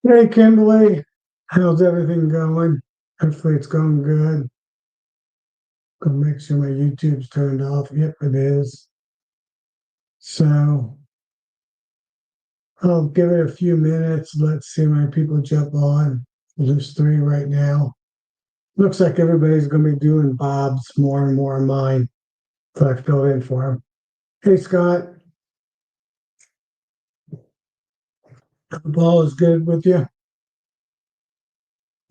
Hey Kimberly, how's everything going? Hopefully it's going good. Gonna make sure my YouTube's turned off. Yep, it is. So I'll give it a few minutes. Let's see how many people jump on. There's three right now. Looks like everybody's gonna be doing Bob's more and more of mine. So I filled in for him. Hey Scott, hope all is good with you.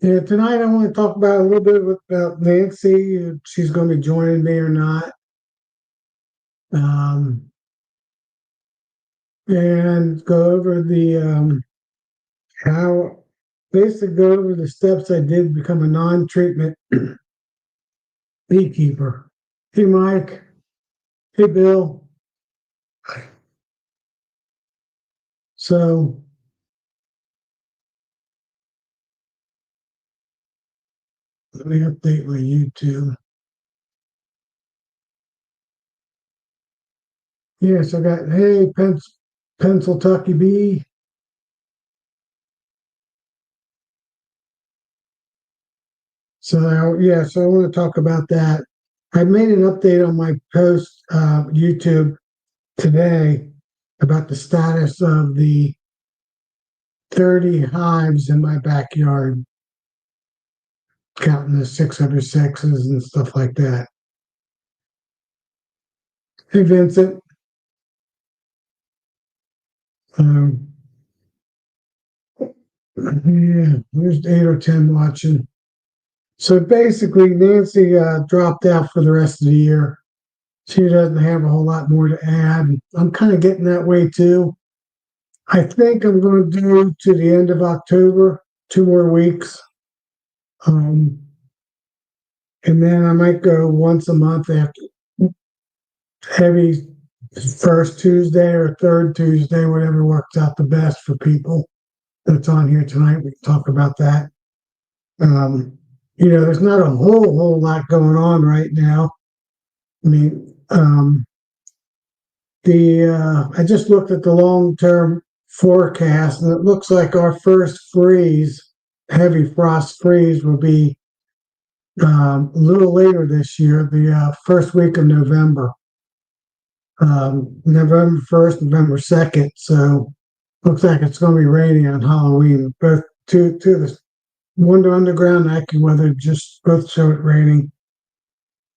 Yeah, tonight I want to talk about a little bit about Nancy, if she's gonna be joining me or not. Um, and go over the how basically go over the steps I did to become a non-treatment beekeeper. Hey Mike, hey Bill. So let me update my YouTube. Yes, I got hey Pencil Tucky Bee. So I want to talk about that. I made an update on my post YouTube today about the status of the 30 hives in my backyard, counting the 606s and stuff like that. Hey Vincent, um, yeah, there's 8 or 10 watching. So basically, Nancy dropped out for the rest of the year. She doesn't have a whole lot more to add. I'm kind of getting that way too. I think I'm going to do to the end of October, 2 more weeks. Um, and then I might go once a month after heavy first Tuesday or third Tuesday, whatever works out the best for people that's on here tonight. We can talk about that. Um, there's not a whole lot going on right now. I mean, the I just looked at the long term forecast, and it looks like our first freeze, heavy frost freeze, will be a little later this year, the first week of November, November 1st, November 2nd. So looks like it's going to be raining on Halloween. Both two of the Wonder Underground and AccuWeather just both show it raining,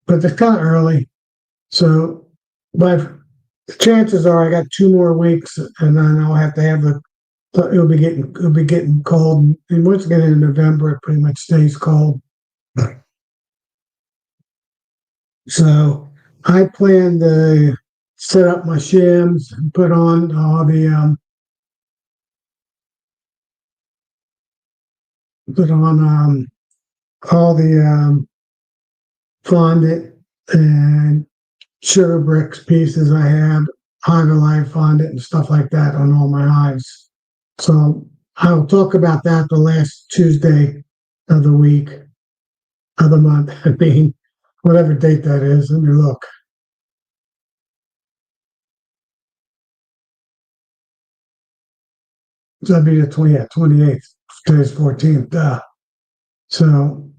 but it's kind of early. So, but the chances are I got 2 more weeks, and then I'll have to have the. It'll be getting cold, and once again in November, it pretty much stays cold. So I plan to set up my shims, put on put on all the fondant and sugar bricks pieces I have, hive alive fondant and stuff like that on all my hives. So I'll talk about that the last Tuesday of the week of the month. I mean, whatever date that is. Let me look. So that'd be the 28th. Today's 14th. So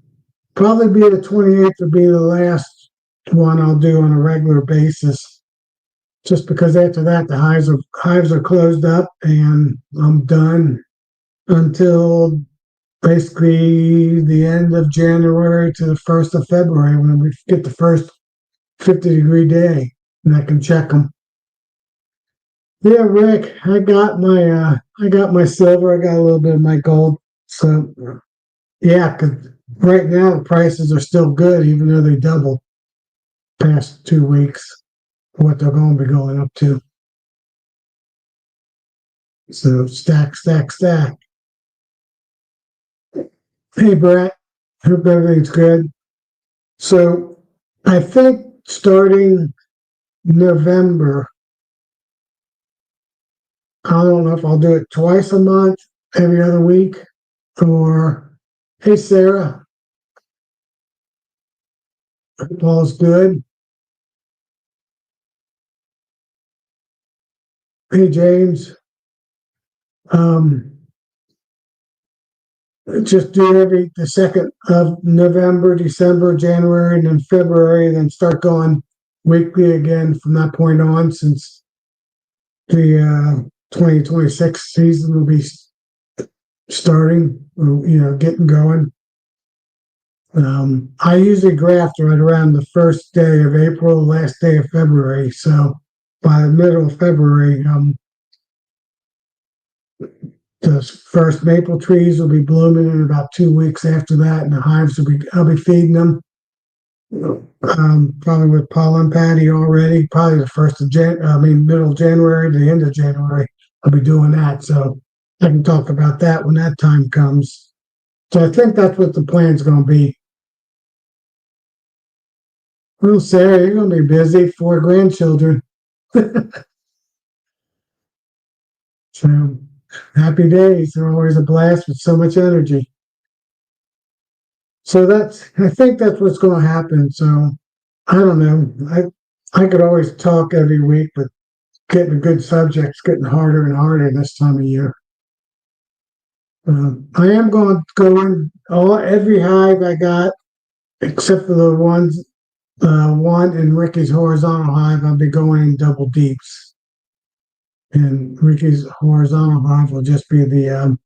probably be the 28th would be the last one I'll do on a regular basis. Just because after that the hives are closed up and I'm done until basically the end of January to the 1st of February when we get the first 50-degree day, and I can check them. Yeah, Rick, I got my silver, I got a little bit of my gold. So yeah, because right now the prices are still good, even though they doubled past 2 weeks, what they're going to be going up to. So stack, stack, stack. Hey, Brett, hope everything's good. So I think starting November, I don't know if I'll do it twice a month, every other week, or hey, Sarah, hope all's good. Hey, James. Um, just do the 2nd of November, December, January, and then February, and then start going weekly again from that point on, since the 2026 season will be starting, getting going. I usually graft right around the first day of April, last day of February. So by the middle of February, the first maple trees will be blooming in about 2 weeks after that, and the hives I'll be feeding them. Probably with pollen patty already, probably the middle of January to the end of January, I'll be doing that. So I can talk about that when that time comes. So I think that's what the plan's going to be. Well, Sarah, you're going to be busy. 4 grandchildren. So happy days. They're always a blast with so much energy. So I think that's what's going to happen. So I don't know. I could always talk every week, but getting a good subject's getting harder and harder this time of year. I am going to go in every hive I got, except for the one in Ricky's horizontal hive. I'll be going in double deeps, and Ricky's horizontal hive will just be the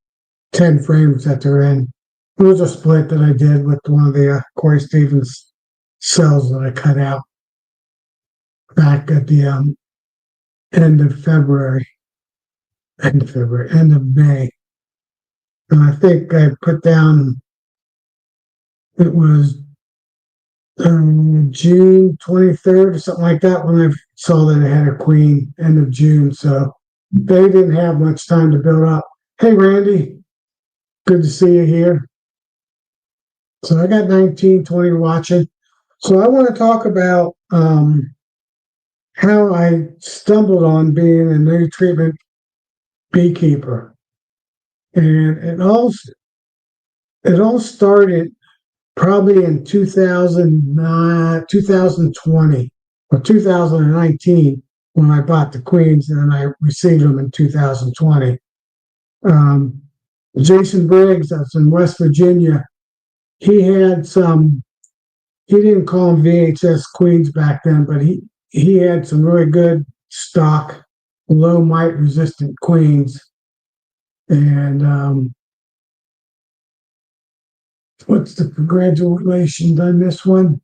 10 frames that they're in. It was a split that I did with one of the Corey Stevens cells that I cut out back at the end of February, end of May. And I think I put down, it was June 23rd or something like that when I saw that it had a queen, end of June. So they didn't have much time to build up. Hey, Randy, good to see you here. So I got 1920 watching. So I want to talk about how I stumbled on being a new treatment beekeeper. And it all started probably in 2020 or 2019 when I bought the queens, and I received them in 2020. Jason Briggs, that's in West Virginia, he had he didn't call them VHS queens back then, but he had some really good stock, low mite resistant queens. And what's the congratulations on this one?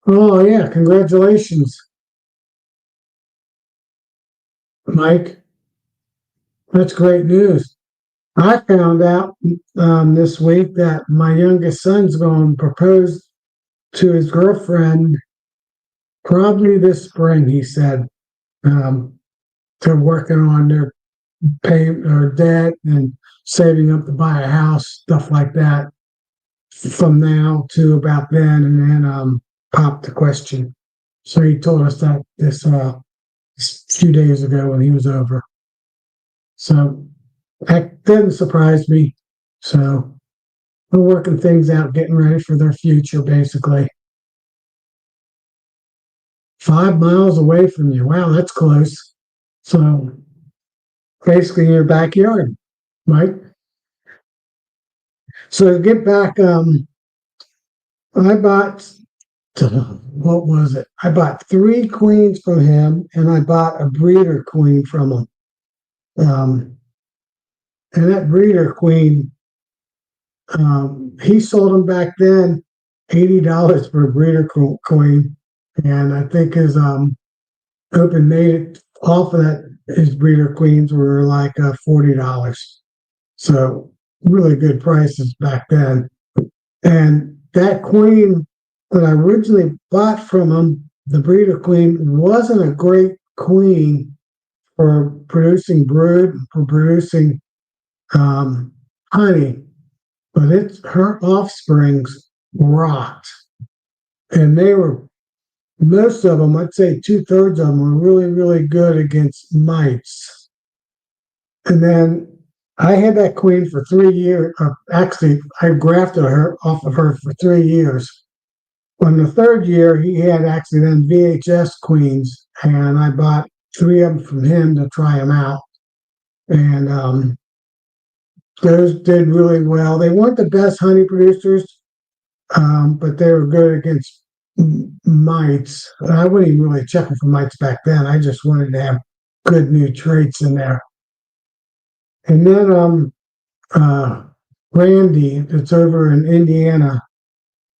Oh, yeah, congratulations, Mike. That's great news. I found out this week that my youngest son's going to propose to his girlfriend probably this spring, he said. They're working on their pay or debt and saving up to buy a house, stuff like that, from now to about then, and then popped the question. So he told us that this few days ago when he was over. So that didn't surprise me. So we're working things out, getting ready for their future, basically. 5 miles away from you. Wow, that's close. So basically in your backyard, Mike. So to get back, I bought, what was it? I bought 3 queens from him, and I bought a breeder queen from him. And that breeder queen, he sold them back then $80 for a breeder queen, and I think his open mated off of that, his breeder queens were like $40. So really good prices back then. And that queen that I originally bought from him, the breeder queen, wasn't a great queen for producing brood, for producing honey, but her offsprings rocked. And they were, most of them, I'd say 2/3 of them, were really, really good against mites. And then I had that queen for 3 years. Actually, I grafted her off of her for 3 years. On the 3rd year, he had actually then VHS queens, and I bought 3 of them from him to try them out. and those did really well. They weren't the best honey producers, but they were good against mites. I wouldn't even really check them for mites back then. I just wanted to have good new traits in there. And then Randy, that's over in Indiana,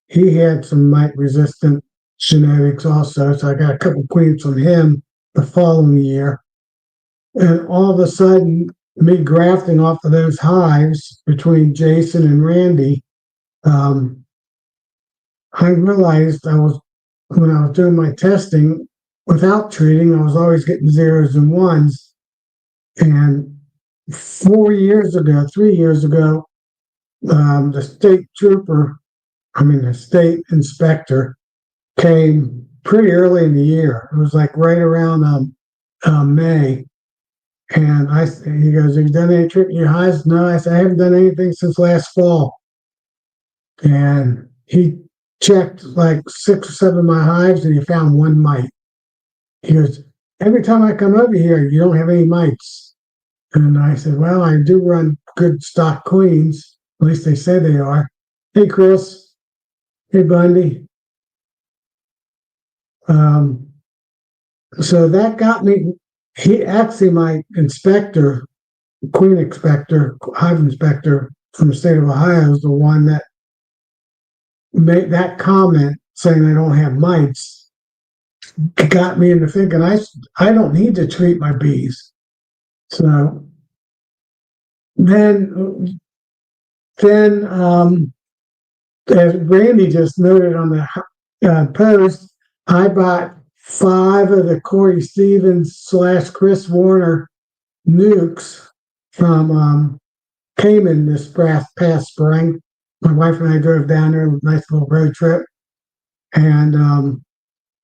he had some mite resistant genetics also. So I got a couple queens from him the following year. And all of a sudden, me grafting off of those hives between Jason and Randy, I realized when I was doing my testing without treating, I was always getting zeros and ones. And 3 years ago, the the state inspector came pretty early in the year. It was like right around May. And he goes, "Have you done any treatment in your hives?" No, I said, "I haven't done anything since last fall." And he checked like 6 or 7 of my hives and he found one mite. He goes, "Every time I come over here, you don't have any mites." And I said, "Well, I do run good stock queens. At least they say they are." Hey, Chris. Hey, Bundy. So that got me. He actually, my inspector, queen inspector, hive inspector from the state of Ohio, is the one that made that comment saying I don't have mites. Got me into thinking I don't need to treat my bees. So then as Randy just noted on the post, I bought 5 of the Corey Stevens / Chris Warner nukes from Cayman this past spring. My wife and I drove down there, a nice little road trip, and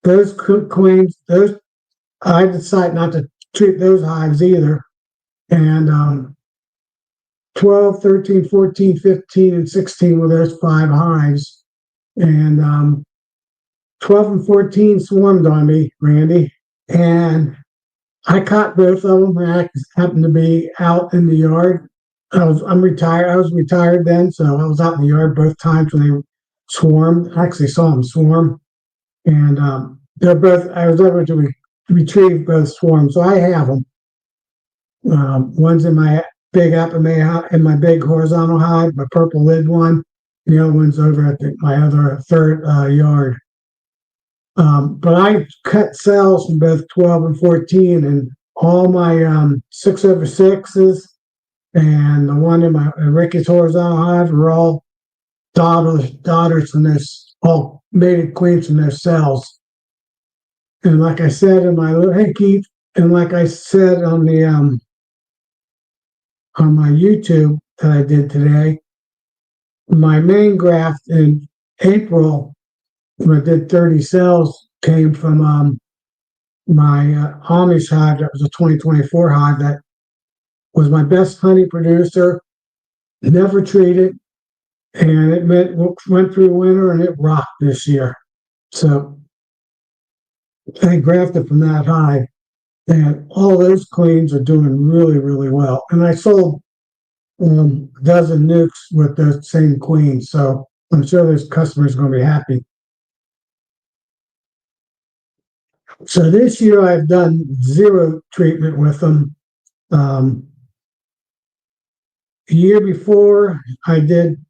those queens, I decided not to treat those hives either. And 12, 13, 14, 15, and 16 were those 5 hives. And 12 and 14 swarmed on me, Randy. And I caught both of them. I happened to be out in the yard. I'm retired. I was retired then, so I was out in the yard both times when they swarmed. I actually saw them swarm. And I was able to retrieve both swarms. So I have them. One's in my big apomea, in my big horizontal hive, my purple lid one. The other one's over at my other third yard. But I cut cells from both 12 and 14, and all my 6/6s and the one in my Ricky's horizontal hive are all daughters from this, all mated queens from their cells. And like I said in my hey Keith, and like I said on my YouTube that I did today, my main graft in April when I did 30 cells came from my Amish hive. That was a 2024 hive that was my best honey producer, never treated, and it went through winter and it rocked this year. So I grafted from that hive, and all those queens are doing really, really well. And I sold a dozen nukes with those same queens, so I'm sure those customers are going to be happy. So this year I've done 0 treatment with them. The year before I did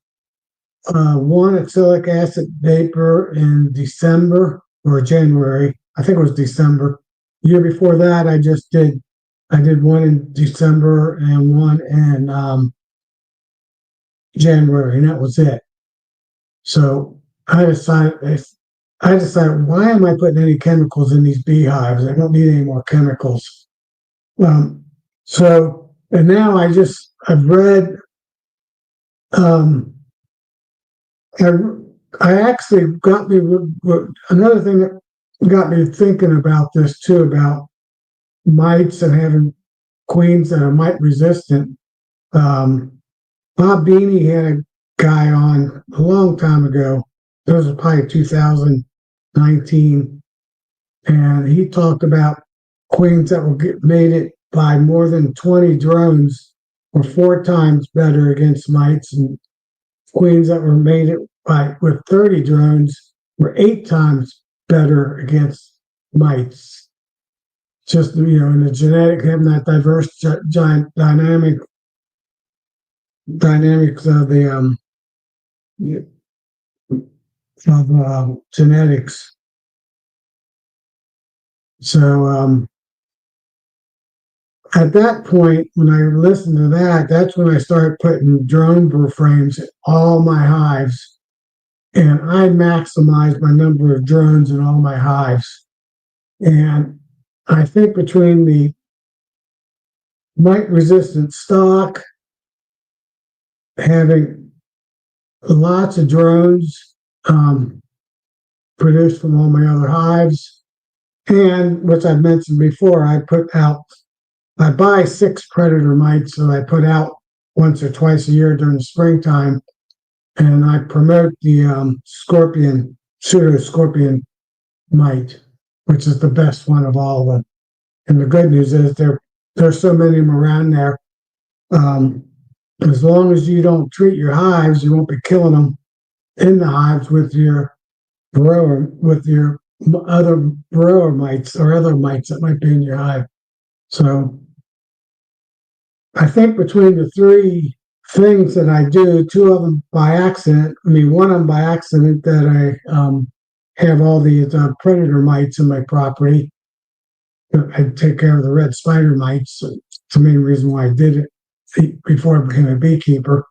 1 acrylic acid vapor in December or January. I think it was December. The year before that I did 1 in December and 1 in January, and that was it. So I decided, why am I putting any chemicals in these beehives? I don't need any more chemicals. And now I've read, I actually got me, another thing that got me thinking about this too, about mites and having queens that are mite resistant. Bob Beanie had a guy on a long time ago. This was probably 2019, and he talked about queens that will get mated by more than 20 drones were 4 times better against mites, and queens that were mated by with 30 drones were 8 times better against mites. Just in the genetic, having that diverse giant dynamics of the genetics. So at that point, when I listened to that, that's when I started putting drone frames in all my hives, and I maximized my number of drones in all my hives. And I think between the mite-resistant stock, having lots of drones produced from all my other hives, and which I've mentioned before, I buy 6 predator mites that I put out once or twice a year during the springtime, and I promote the pseudo scorpion mite, which is the best one of all of them. And the good news is there's so many of them around there. As long as you don't treat your hives, you won't be killing them in the hives with your other grower mites or other mites that might be in your hive. So I think between the 3 things that I do, 2 of them by accident, one of them by accident, that I have all these predator mites in my property. I take care of the red spider mites. It's the main reason why I did it before I became a beekeeper.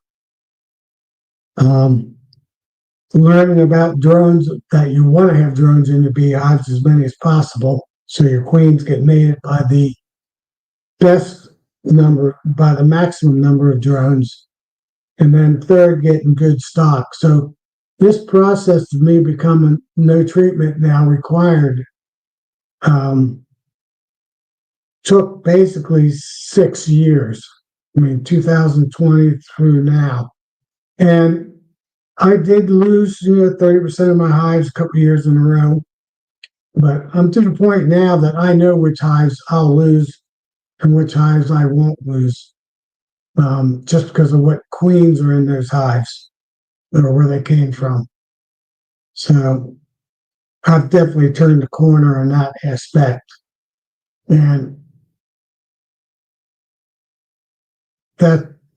Learning about drones, that you want to have drones in your beehives as many as possible, so your queens get mated by the maximum number of drones. And then third, getting good stock. So this process of me becoming no treatment now required took basically 6 years. 2020 through now. And I did lose 30% of my hives a couple of years in a row. But I'm to the point now that I know which hives I'll lose and which hives I won't lose, just because of what queens are in those hives or where they came from. So I've definitely turned the corner on that aspect. And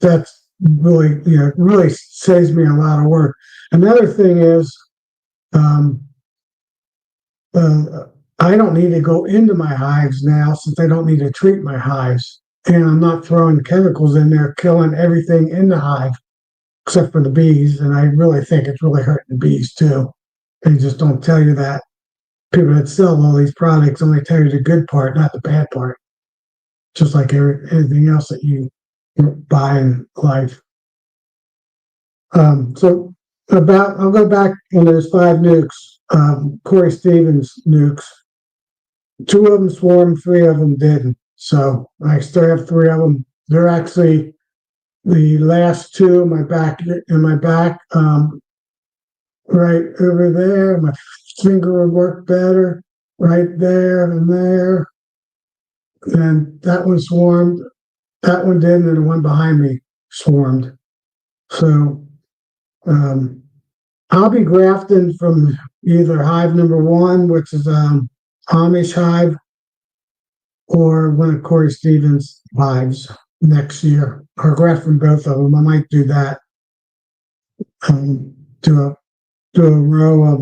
that's really saves me a lot of work. Another thing is, I don't need to go into my hives now, since I don't need to treat my hives, and I'm not throwing chemicals in there killing everything in the hive except for the bees. And I really think it's really hurting the bees too. They just don't tell you that. People that sell all these products only tell you the good part, not the bad part. Just like anything else that you buy in life. So I'll go back on those 5 nukes. Corey Stevens nukes. 2 of them swarmed, 3 of them didn't. So I still have 3 of them. They're actually the last 2 in my back, right over there. My finger would work better right there and there. And that one swarmed. That one didn't, and the one behind me swarmed. So I'll be grafting from either hive number 1, which is Amish hive, or one of Corey Stevens' hives next year. Or graft from both of them. I might do that. Do a row of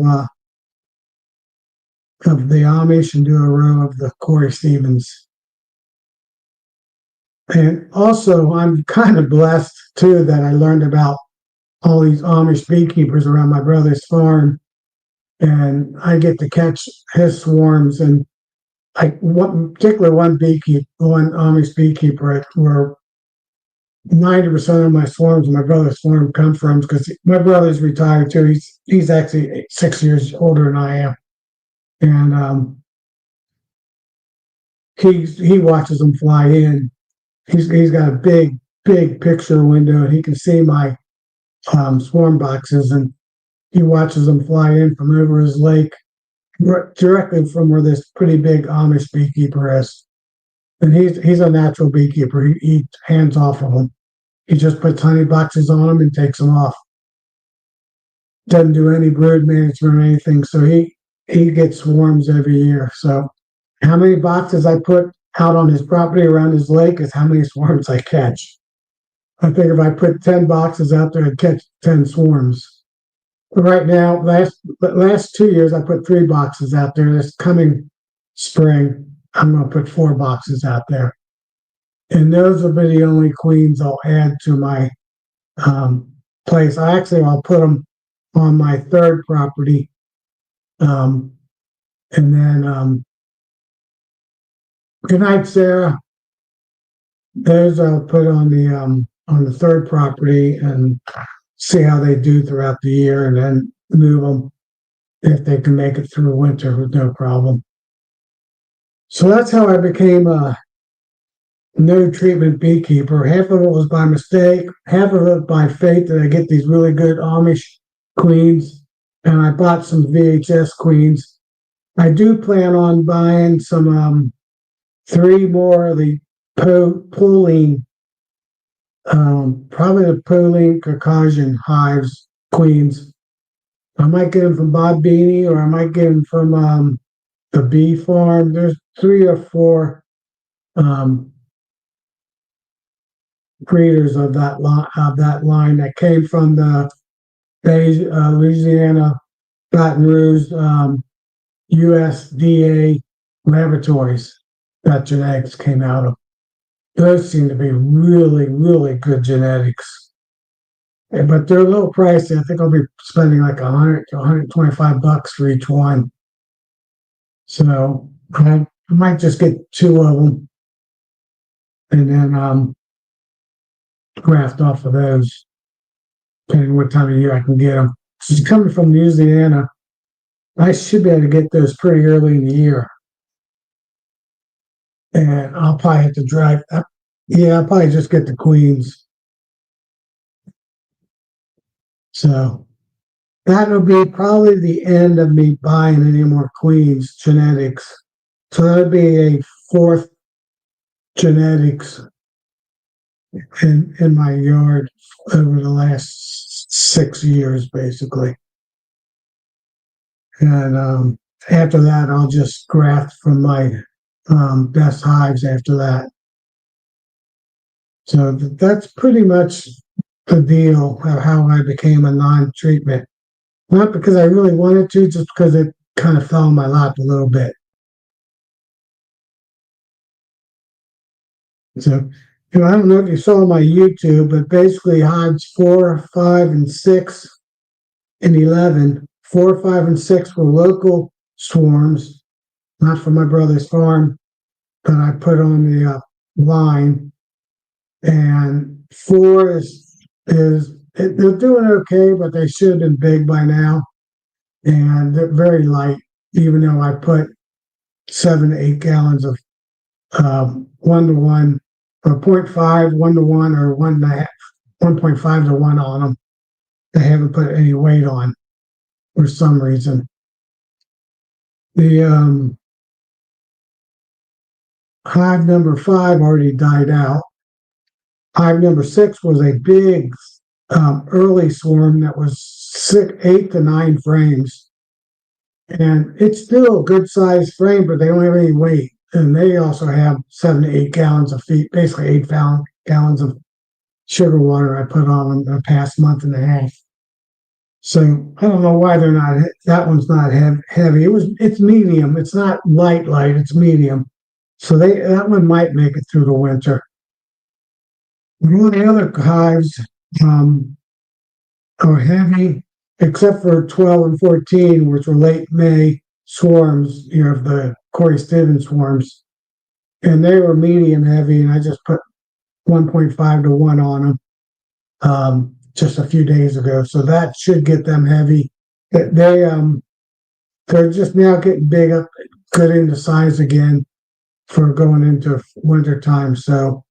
the Amish and do a row of the Corey Stevens. And also, I'm kind of blessed too that I learned about all these Amish beekeepers around my brother's farm, and I get to catch his swarms. And one Amish beekeeper, where 90% of my swarms on my brother's farm come from, because my brother's retired too. He's actually 6 years older than I am, and he watches them fly in. He's got a big picture window, and he can see my swarm boxes, and he watches them fly in from over his lake, directly from where this pretty big Amish beekeeper is. And he's a natural beekeeper. He hands off of them. He just puts honey boxes on them and takes them off. Doesn't do any brood management or anything. So he gets swarms every year. So how many boxes I put out on his property around his lake is how many swarms I catch. I think if I put 10 boxes out there, I'd catch 10 swarms. But right now, last 2 years, I put 3 boxes out there. This coming spring, I'm going to put 4 boxes out there. And those will be the only queens I'll add to my place. I'll put them on my third property. And then, good night, Sarah. Those I'll put on the third property and see how they do throughout the year, and then move them if they can make it through winter with no problem. So that's how I became a no treatment beekeeper. Half of it was by mistake, half of it by faith that I get these really good Amish queens, and I bought some VHS queens. I do plan on buying some 3 more of the Pauline, probably the Pauline Caucasian hives queens. I might get them from Bob Beanie, or I might get them from the bee farm. There's 3 or 4 breeders of that line that came from the Louisiana Baton Rouge USDA laboratories that genetics came out of. Those seem to be really, really good genetics. But they're a little pricey. I think I'll be spending like $100 to $125 for each one. So I might just get 2 of them and then graft off of those, depending on what time of year I can get them. She's coming from Louisiana. I should be able to get those pretty early in the year. And I'll probably have to drive up. Yeah, I'll probably just get the queens. So that'll be probably the end of me buying any more queens genetics. So that'll be a 4th genetics in my yard over the last 6 years, basically. And after that, I'll just graft from my best hives after that. So that's pretty much the deal of how I became a non-treatment. Not because I really wanted to, just because it kind of fell in my lap a little bit. So, I don't know if you saw my YouTube, but basically hives 4, 5, and 6, and 11. 4, 5, and 6 were local swarms, not from my brother's farm, that I put on the line. And 4 they're doing okay, but they should have been big by now. And they're very light, even though I put 7 to 8 gallons of 1-to-1 or 0.5, 1-to-1, or 1.5 to 1 on them. They haven't put any weight on for some reason. The hive number 5 already died out. Hive number 6 was a big early swarm that was 8 to 9 frames. And it's still a good sized frame, but they don't have any weight. And they also have 7 to 8 gallons of feed, basically 8 gallons of sugar water I put on them the past month and a half. So I don't know why that one's not heavy. It's medium. It's not light, it's medium. So that one might make it through the winter. But all the other hives are heavy, except for 12 and 14, which were late May swarms, of the Corey Stevens swarms. And they were medium heavy, and I just put 1.5 to 1 on them just a few days ago. So that should get them heavy. They're just now getting big up, good into size again for going into winter time. So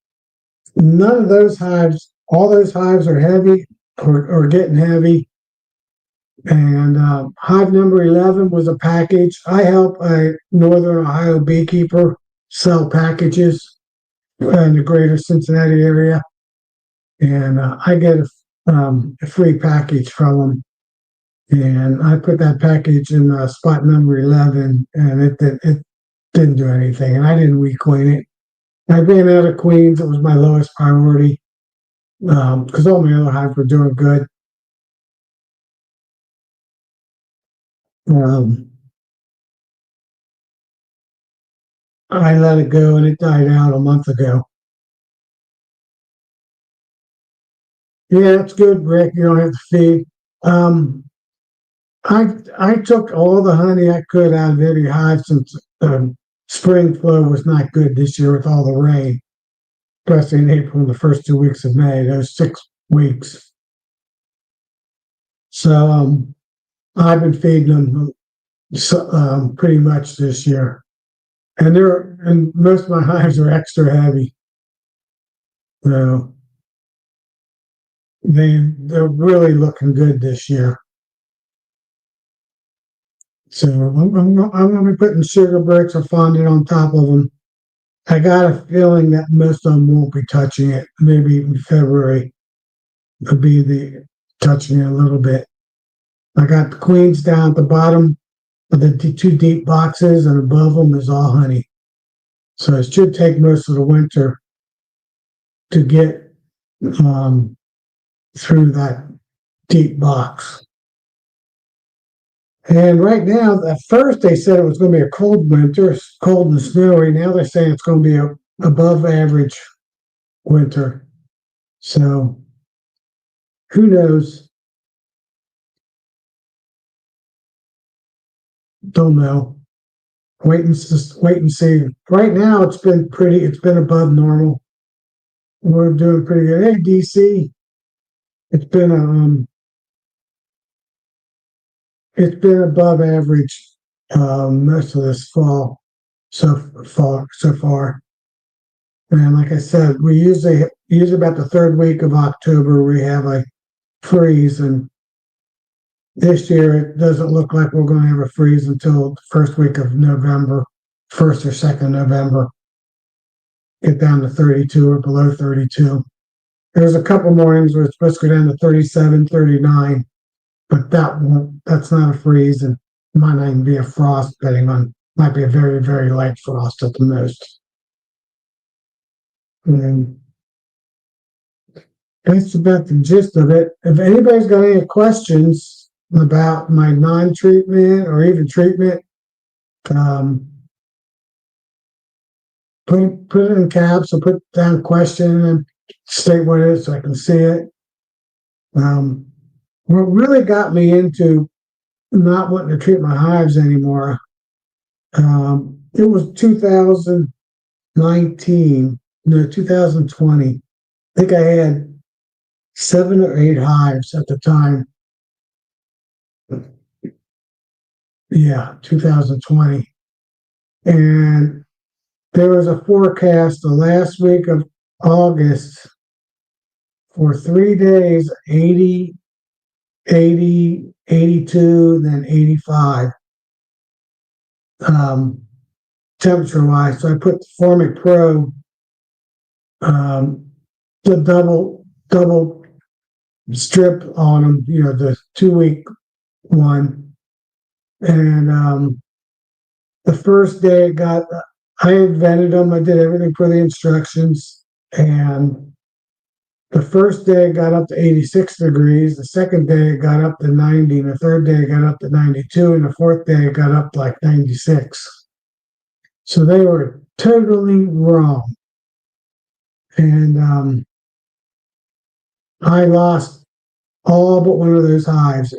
none of those hives, all those hives are heavy or getting heavy. And hive number 11 was a package. I help a Northern Ohio beekeeper sell packages. in the greater Cincinnati area, and I get a free package from them. And I put that package in spot number 11, and it didn't do anything, and I didn't requeen it. I ran out of queens. It was my lowest priority because all my other hives were doing good. Um, I let it go, and it died out a month ago. Yeah, it's good, Rick. You don't have to feed. Um, I took all the honey I could out of every hive since spring flow was not good this year with all the rain, especially in April and the first 2 weeks of May. Those 6 weeks. So I've been feeding them pretty much this year, and most of my hives are extra heavy. So they're really looking good this year. So I'm going to be putting sugar bricks or fondant on top of them. I got a feeling that most of them won't be touching it. Maybe even February will be the touching it a little bit. I got the queens down at the bottom of the two deep boxes, and above them is all honey. So it should take most of the winter to get through that deep box. And right now, at first they said it was going to be a cold winter, cold and snowy. Now they're saying it's going to be a above average winter. So who knows? Don't know. Wait and see. Right now it's been pretty. It's been above normal. We're doing pretty good. Hey DC, it's been it's been above average most of this fall so far. And like I said, we usually about the third week of October we have a freeze, and this year it doesn't look like we're going to have a freeze until the first week of November, 1st or 2nd November. Get down to 32 or below 32. There's a couple mornings where it's supposed to go down to 37, 39, but that's not a freeze, and might not even be a frost, might be a very, very light frost at the most. And that's about the gist of it. If anybody's got any questions about my non-treatment or even treatment, um, put it in caps or put down question and state what it is so I can see it. What really got me into not wanting to treat my hives anymore, it was 2019, no, 2020. I think I had 7 or 8 hives at the time. Yeah, 2020. And there was a forecast the last week of August for 3 days, 80, 80, 82, then 85 temperature wise. So I put the Formic Pro, the double strip on them, the 2 week one. And the first day I invented them. I did everything per the instructions. And the first day it got up to 86 degrees. The second day it got up to 90. And the third day it got up to 92. And the fourth day it got up to like 96. So they were totally wrong. And I lost all but one of those hives.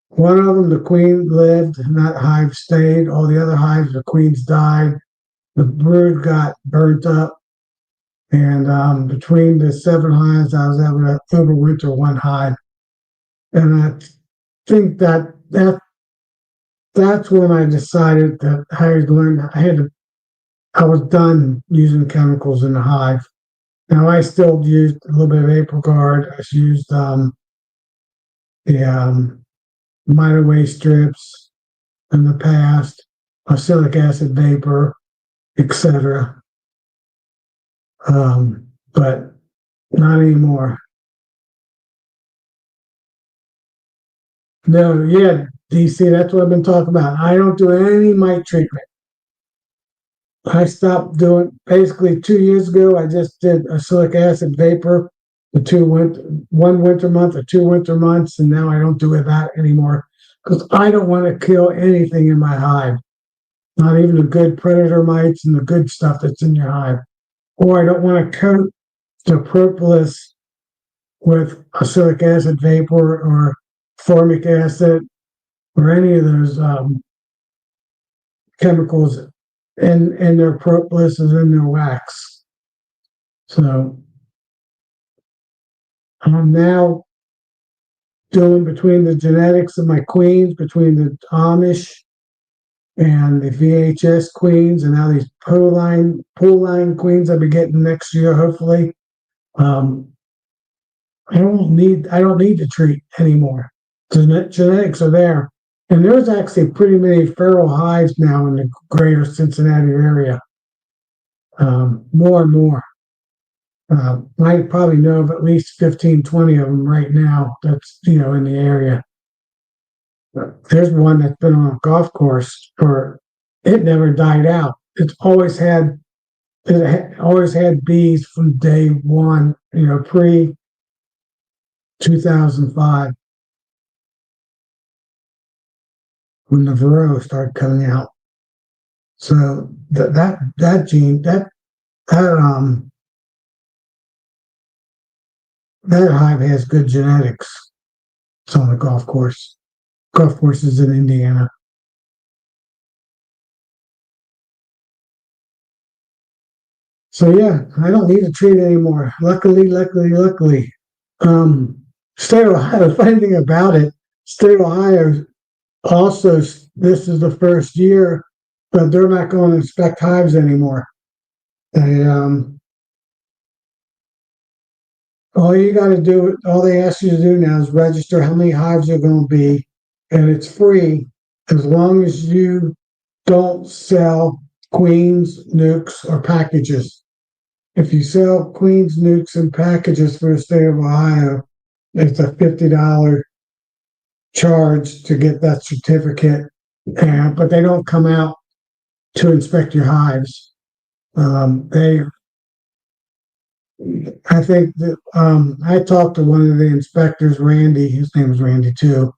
One of them, the queen lived, and that hive stayed. All the other hives, the queens died. The brood got burnt up. And between the 7 hives, I was able to overwinter one hive. And I think that's when I decided that I was done using chemicals in the hive. Now I still used a little bit of April Guard. I used the minor waste strips in the past, acylic acid vapor, etc. But not anymore. No, yeah, DC, that's what I've been talking about. I don't do any mite treatment. I stopped doing basically 2 years ago. I just did a silic acid vapor the 1 winter month or 2 winter months, and now I don't do that anymore because I don't want to kill anything in my hive, not even the good predator mites and the good stuff that's in your hive. Or I don't want to coat the propolis with acylic acid vapor or formic acid or any of those chemicals in their propolis and in their wax. So I'm now doing between the genetics of my queens, between the Amish and the VHS queens, and now these pool line queens I'll be getting next year, hopefully. Um, I don't need to treat anymore. Genetics are there, and there's actually pretty many feral hives now in the greater Cincinnati area. More and more. I probably know of at least 15, 20 of them right now. That's in the area. There's one that's been on a golf course for it never died out. It always had bees from day one. Pre 2005 when the Varroa started coming out. So that gene that that hive has good genetics. It's on the golf course. Golf courses in Indiana. So yeah, I don't need to treat anymore. Luckily. Um, State of Ohio. The funny thing about it, State of Ohio also. This is the first year, but they're not going to inspect hives anymore. They all they ask you to do now is register how many hives are going to be, and it's free as long as you don't sell queens, nukes, or packages. If you sell queens, nukes, and packages for the state of Ohio, it's a $50 charge to get that certificate. But they don't come out to inspect your hives. They I think that I talked to one of the inspectors, Randy. His name was Randy too.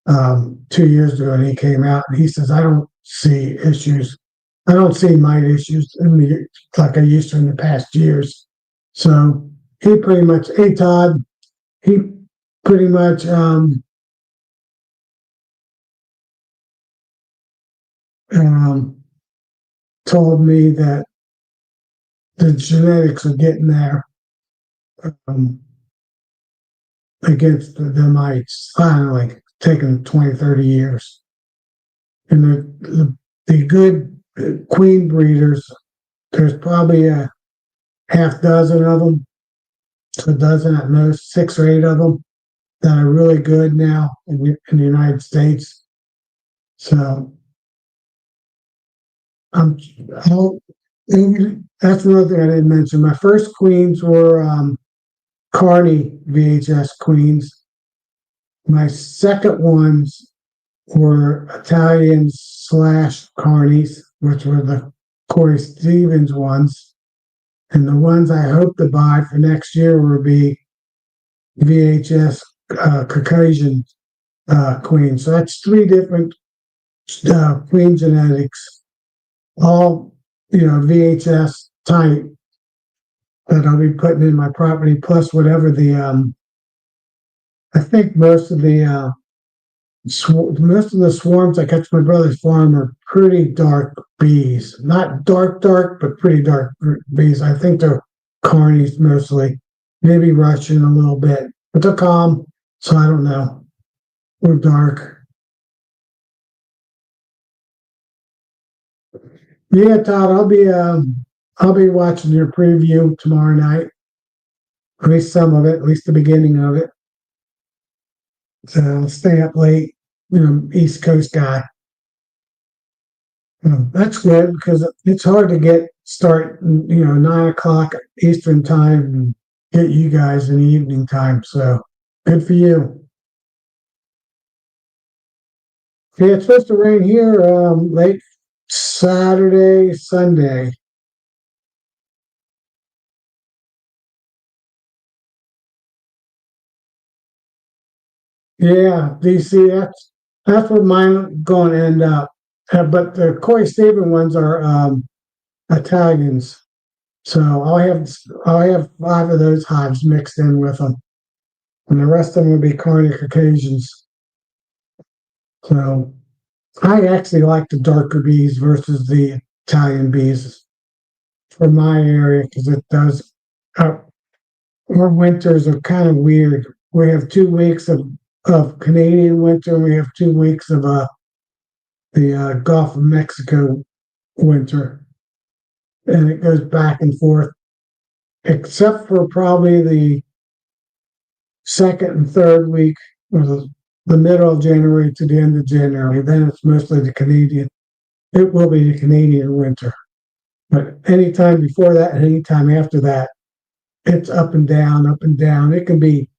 2 years ago, and he came out and he says, "I don't see issues. I don't see mite issues like I used to in the past years." So he pretty much, hey Todd, he pretty much um, told me that the genetics are getting there. Um, Against the mites, finally, taking 20, 30 years. And the good queen breeders, there's probably a half dozen of them, a dozen at most, 6 or 8 of them that are really good now in the United States. So I'm, that's another thing I didn't mention. My first queens were Carney VHS queens. My second ones were Italians/Carnies, which were the Corey Stevens ones. And the ones I hope to buy for next year will be VHS Caucasian queens. So that's 3 different queen genetics, all VHS type that I'll be putting in my property, plus whatever I think most of the swarms I catch my brother's farm are pretty dark bees. Not dark, but pretty dark bees. I think they're carnies mostly, maybe Russian a little bit, but they're calm, so I don't know. Or dark. Yeah, Todd, I'll be watching your preview tomorrow night. At least some of it, at least the beginning of it. So I'll stay up late, East Coast guy. That's good because it's hard to get start, 9 o'clock Eastern time and get you guys in the evening time. So good for you. Yeah, it's supposed to rain here late Saturday, Sunday. Yeah, DC. That's what mine going to end up. But the Corey Stephen ones are Italians, so I'll have 5 of those hives mixed in with them, and the rest of them will be Carney Caucasians. So I actually like the darker bees versus the Italian bees for my area because it does. Uh, our winters are kind of weird. We have 2 weeks of Canadian winter, and we have 2 weeks of the Gulf of Mexico winter, and it goes back and forth, except for probably the second and third week, or the middle of January to the end of January. Then it's mostly the Canadian. It will be the Canadian winter, but anytime before that and anytime after that, it's up and down, up and down. It can be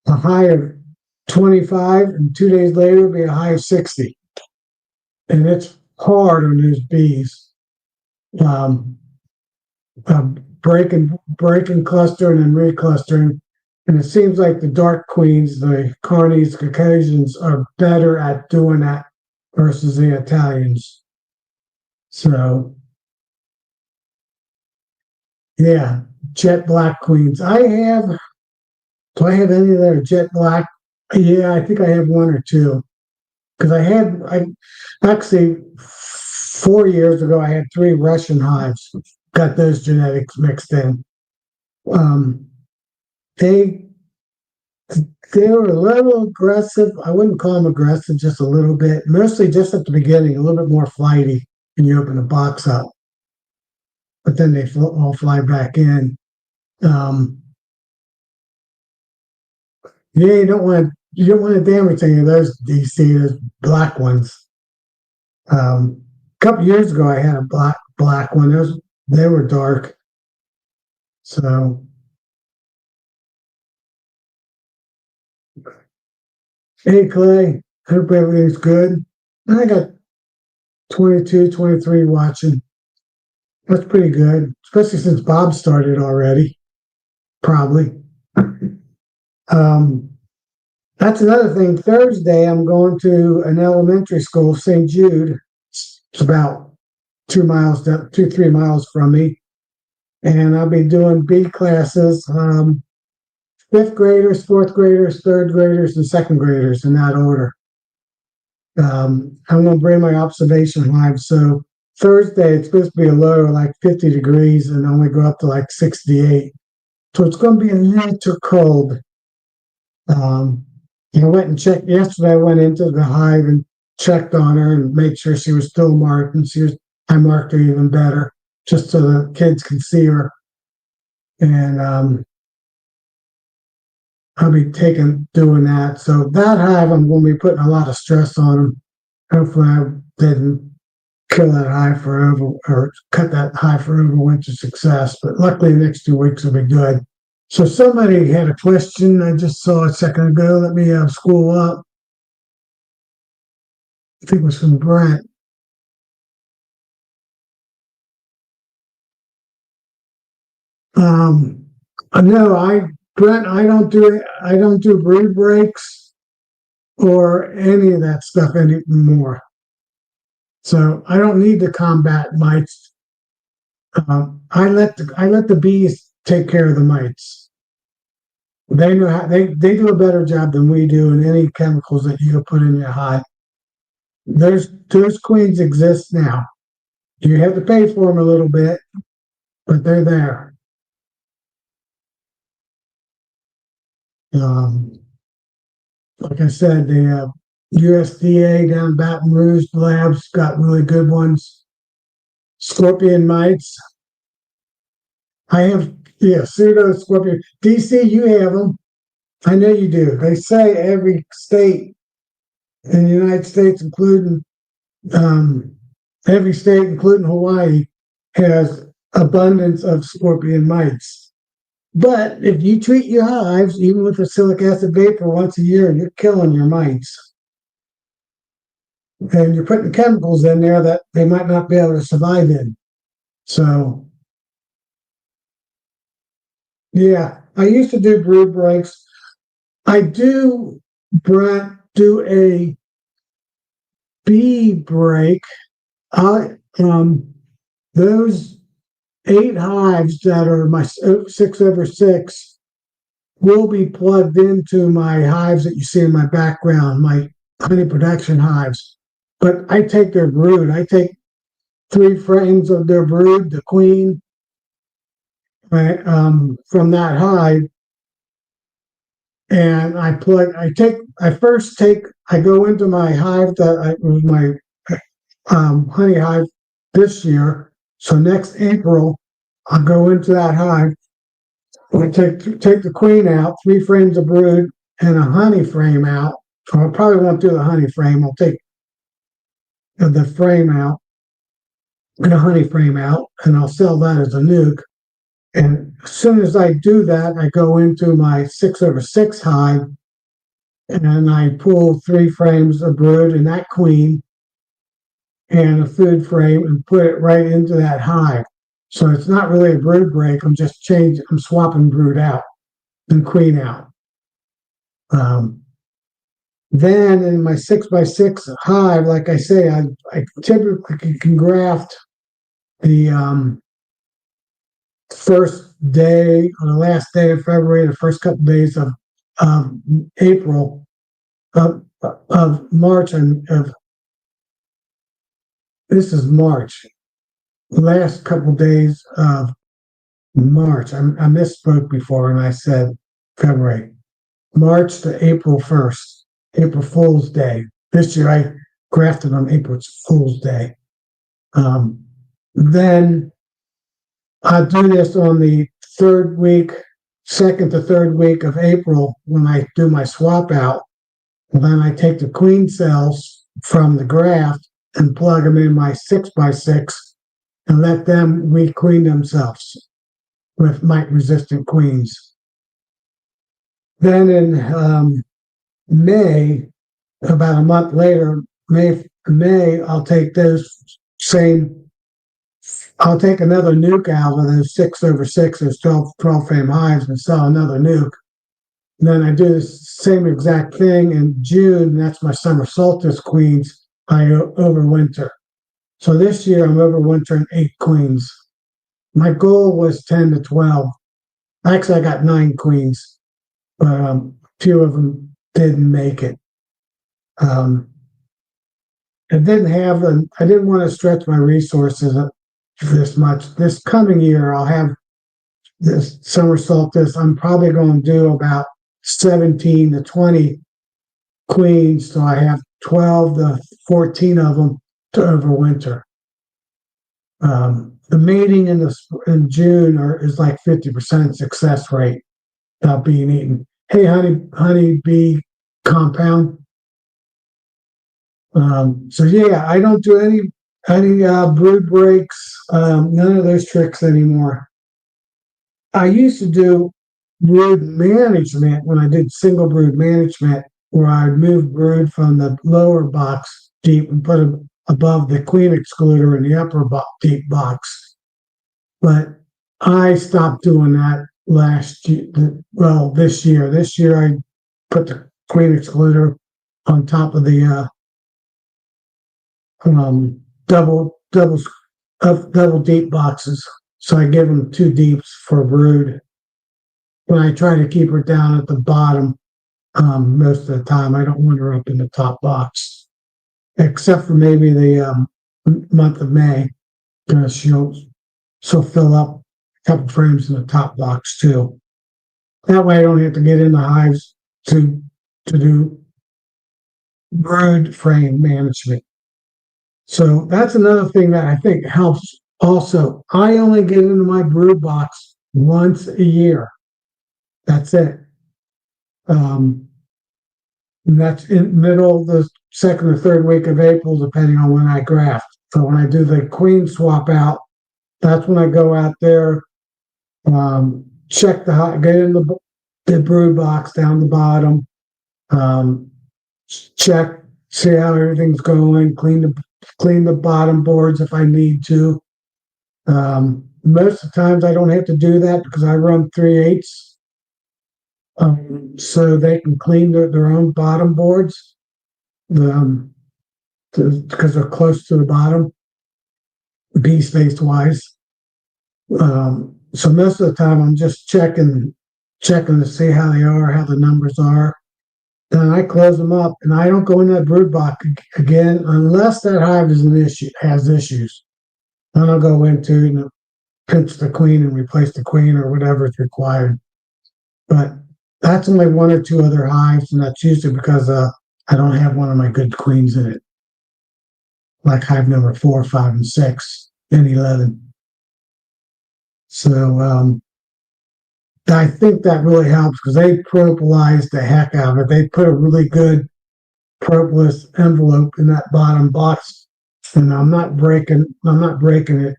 a high of 25, and 2 days later, it'll be a high of 60, and it's hard on those bees. Um, breaking, clustering, and reclustering. And it seems like the dark queens, the Carnies, Caucasians, are better at doing that versus the Italians. So, yeah, jet black queens. Do I have any that are jet black? Yeah, I think I have one or two. Because I actually 4 years ago, I had 3 Russian hives, got those genetics mixed in. Um, they they were a little aggressive. I wouldn't call them aggressive, just a little bit. Mostly just at the beginning, a little bit more flighty when you open the box up. But then they all fly back in. Um, yeah, you don't want to damage any of those DC, those black ones. A couple years ago, I had a black one. They were dark. So, hey Clay, hope everything's good. I got 22, 23 watching. That's pretty good, especially since Bob started already. Probably. Um, that's another thing. Thursday, I'm going to an elementary school, St. Jude. It's about 2 miles, 3 miles from me, and I'll be doing B classes. Fifth graders, fourth graders, third graders, and second graders in that order. I'm going to bring my observation hive. So Thursday, it's supposed to be a low of like 50 degrees and only go up to like 68. So it's going to be a little cold. I went and checked yesterday. I went into the hive and checked on her and made sure she was still marked. And I marked her even better just so the kids can see her. And I'll be doing that. So that hive, I'm going to be putting a lot of stress on them. Hopefully, I didn't kill that hive forever or cut that hive for overwinter success. But luckily, the next 2 weeks will be good. So somebody had a question I just saw a second ago. Let me scroll up. I think it was from Brent. No, Brent, I don't do it. I don't do brood breaks or any of that stuff anymore. So I don't need to combat mites. I let the bees take care of the mites. They know how they do a better job than we do in any chemicals that you can put in your hive. Those queens exist now. You have to pay for them a little bit, but they're there. Um, like I said, the USDA down in Baton Rouge labs got really good ones. Scorpion mites. I have, yeah, pseudo scorpion. DC, you have them. I know you do. They say every state in the United States, including every state, including Hawaii, has abundance of scorpion mites. But if you treat your hives, even with acrylic acid vapor once a year, you're killing your mites. And you're putting chemicals in there that they might not be able to survive in. So, yeah, I used to do brood breaks. I do, Brent, do a bee break. I those 8 hives that are my 6/6 will be plugged into my hives that you see in my background, my honey production hives. But I take their brood. I take 3 frames of their brood, the queen, right, from that hive, and I go into my hive that was my honey hive this year. So next April, I'll go into that hive. I take the queen out, 3 frames of brood, and a honey frame out. So I probably won't do the honey frame. I'll take the frame out and a honey frame out, and I'll sell that as a nuke. And as soon as I do that, I go into my 6/6 hive, and I pull 3 frames of brood and that queen and a food frame and put it right into that hive. So it's not really a brood break. I'm swapping brood out and queen out. Then in my 6/6 hive, like I say, I typically can graft the first day or the last day of February, the first couple of days of April, of March, and this is March. The last couple of days of March. I misspoke before and I said February. March to April 1st, April Fool's Day. This year I grafted on April Fool's Day. Then I do this on the second to third week of April when I do my swap out. And then I take the queen cells from the graft and plug them in my 6/6 and let them requeen themselves with mite-resistant queens. Then in May, about a month later, May, I'll take I'll take another nuke out of those 6/6, those 12 frame hives, and sell another nuke. And then I do the same exact thing in June, and that's my summer solstice queens. I overwinter. So this year I'm overwintering 8 queens. My goal was 10 to 12. Actually, I got 9 queens, but 2 of them didn't make it. I didn't want to stretch my resources this much. This coming year, I'll have this summer solstice. I'm probably going to do about 17 to 20 queens, so I have 12 to 14 of them to overwinter. The mating in June is like 50% success rate without being eaten. Hey, honey bee compound. So yeah, I don't do any brood breaks, none of those tricks anymore. I used to do brood management when I did single brood management, where I'd move brood from the lower box deep and put them above the queen excluder in the upper deep box. But I stopped doing that last year. Well, this year. This year I put the queen excluder on top of the double deep boxes. So I give them 2 deeps for brood. And I try to keep her down at the bottom most of the time. I don't want her up in the top box, except for maybe the month of May, because she'll fill up a couple frames in the top box too. That way I don't have to get in the hives to do brood frame management. So that's another thing that I think helps also. I only get into my brood box once a year. That's it. And that's in middle of the second or third week of April, depending on when I graft. So when I do the queen swap out, That's when I go out there, check the hive, get in the brood box down the bottom, um, check, see how everything's going, clean the bottom boards if I need to. Most of the times I don't have to do that because I run 3/8, so they can clean their own bottom boards, because they're close to the bottom, bee space wise. So most of the time I'm just checking to see how they are, how the numbers are. Then I close them up, and I don't go in that brood box again unless that hive is an issue, has issues. Then I'll go into and pinch the queen and replace the queen or whatever is required. But that's only one or two other hives, and that's usually because I don't have one of my good queens in it, like hive number 4, 5, and 6, and 11. So I think that really helps because they propolize the heck out of it. They put a really good propolis envelope in that bottom box, and I'm not breaking it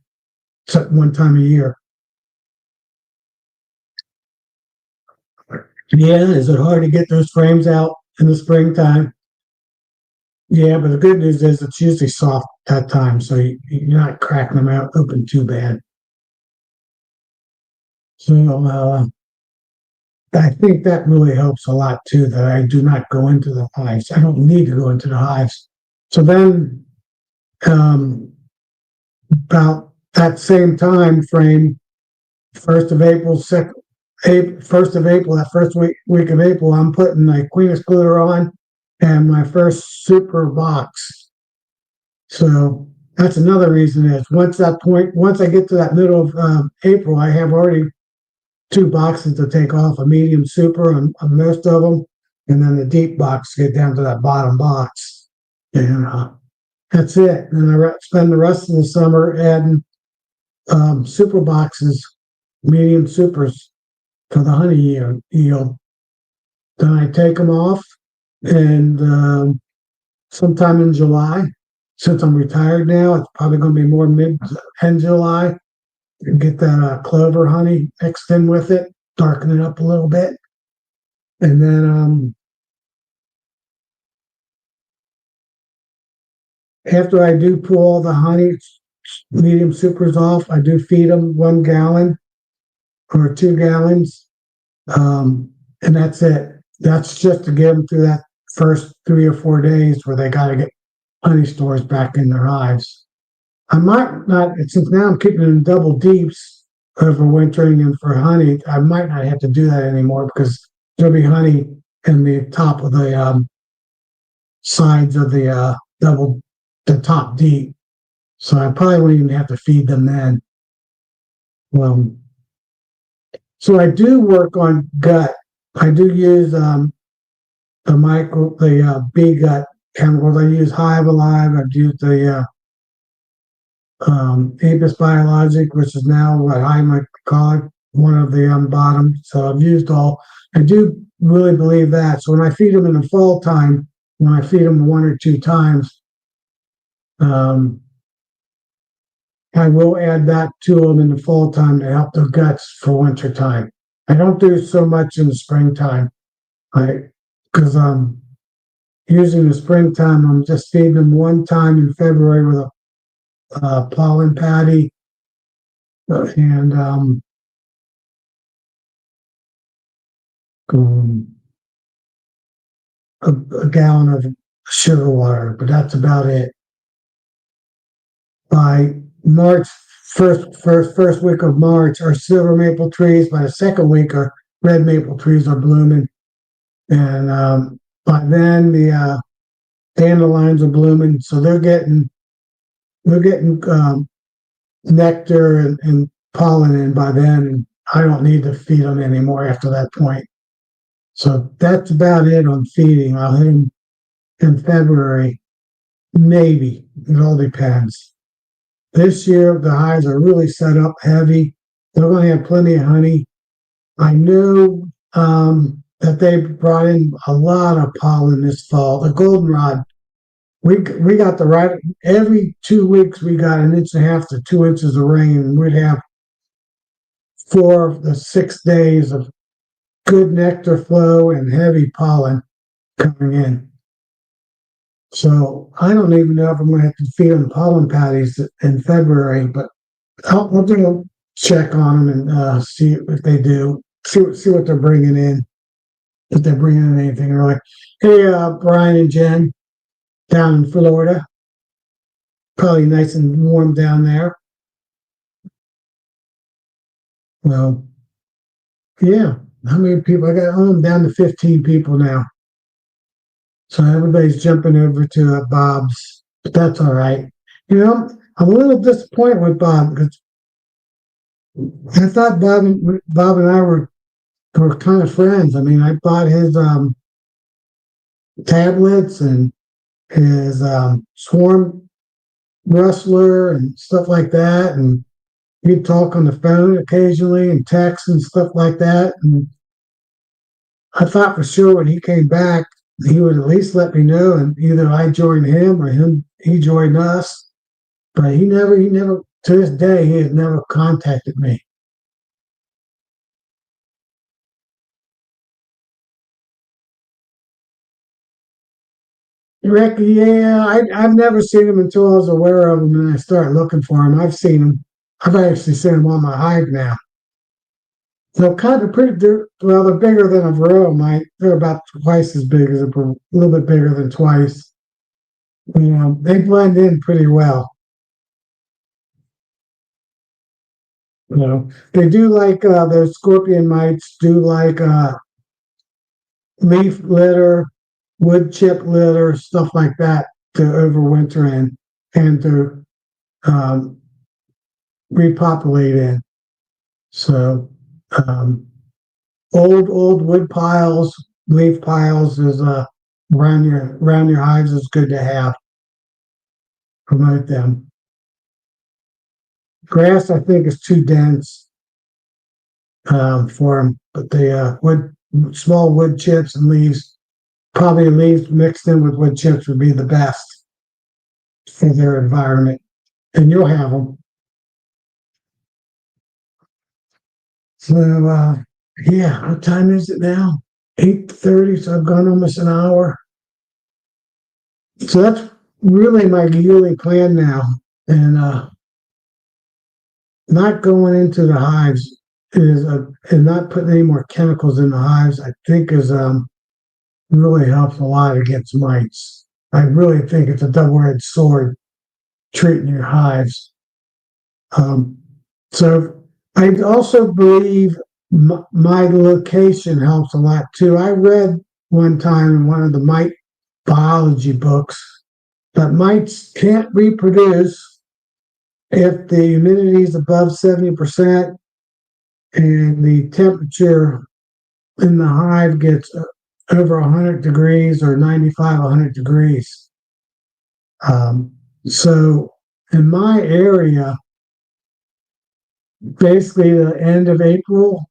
except one time a year. Yeah, is it hard to get those frames out in the springtime? Yeah, but the good news is it's usually soft that time, so you're not cracking them out open too bad. So I think that really helps a lot too, that I do not go into the hives. I don't need to go into the hives. So then about that same time frame, 1st of April, first of April, that first week of April, I'm putting my queen excluder on and my first super box. So that's another reason is once I get to that middle of April, I have already 2 boxes to take off, a medium super on most of them, and then the deep box to get down to that bottom box. And that's it. And I spend the rest of the summer adding super boxes, medium supers for the honey yield. Then I take them off, and sometime in July, since I'm retired now, it's probably going to be more end July. Get that clover honey mixed in with it, darken it up a little bit, and then after I do pull all the honey medium supers off, I do feed them 1 gallon or 2 gallons, and that's it. That's just to get them through that first 3 or 4 days where they got to get honey stores back in their hives. I might not, since now I'm keeping them double deeps overwintering and for honey, I might not have to do that anymore because there'll be honey in the top of the sides of the top deep. So I probably won't even have to feed them then. So I do work on gut. I do use the bee gut chemicals. I use Hive Alive. I've used the Apis Biologic, which is now what I might call it, one of the bottom. So I've used all. I do really believe that. So when I feed them in the fall time, when I feed them 1 or 2 times, I will add that to them in the fall time to help their guts for winter time. I don't do so much in the springtime, because usually in the springtime I'm just feeding them 1 time in February with a pollen patty and a gallon of sugar water, but that's about it. By March first week of March, our silver maple trees. By the second week, our red maple trees are blooming, and by then the dandelions are blooming. So they're getting nectar and pollen in by then, and I don't need to feed them anymore after that point. So that's about it on feeding. I'll hit them in February, maybe. It all depends. This year, the hives are really set up heavy. They're going to have plenty of honey. I knew that they brought in a lot of pollen this fall. The goldenrod we got the right every 2 weeks we got an inch and a half to 2 inches of rain, and we'd have 4 of the 6 days of good nectar flow and heavy pollen coming in. So I don't even know if I'm going to have to feed them pollen patties in February, but I'll do a check on them and see if they do. See what they're bringing in. If they're bringing in anything early. Hey, Brian and Jen down in Florida. Probably nice and warm down there. Well, yeah. How many people? I got I'm down to 15 people now. So everybody's jumping over to Bob's, but that's all right. I'm a little disappointed with Bob because I thought Bob and I were kind of friends. I mean, I bought his tablets and his swarm rustler and stuff like that, and he'd talk on the phone occasionally and text and stuff like that. And I thought for sure when he came back, he would at least let me know, and either I joined him or he joined us. But he never, to this day, he has never contacted me. Rick, yeah, I've never seen him until I was aware of him and I started looking for him. I've seen him. I've actually seen him on my hive now. So kind of pretty, well, they're bigger than a varroa mite. They're about twice as big as a little bit bigger than twice. They blend in pretty well. They do like those scorpion mites do like leaf litter, wood chip litter, stuff like that to overwinter in and to um, repopulate in. So um, old wood piles, leaf piles is around your hives is good to have. Promote them. Grass, I think, is too dense for them, but the small wood chips and leaves, probably leaves mixed in with wood chips would be the best for their environment, and you'll have them. So, yeah, what time is it now? 8:30. So I've gone almost an hour. So that's really my yearly plan now, and not going into the hives and not putting any more chemicals in the hives. I think is really helps a lot against mites. I really think it's a double-edged sword treating your hives. Um, so I also believe my location helps a lot too. I read one time in one of the mite biology books that mites can't reproduce if the humidity is above 70% and the temperature in the hive gets over 100 degrees or 95, 100 degrees. So in my area, basically the end of April,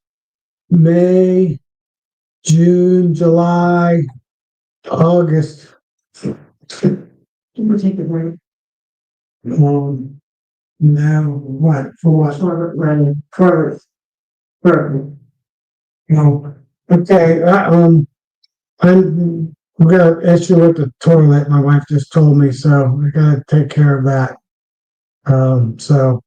May, June, July, August. We'll take a break. Now what? For what? For no. Okay. We got an issue with the toilet. My wife just told me, so we gotta take care of that. So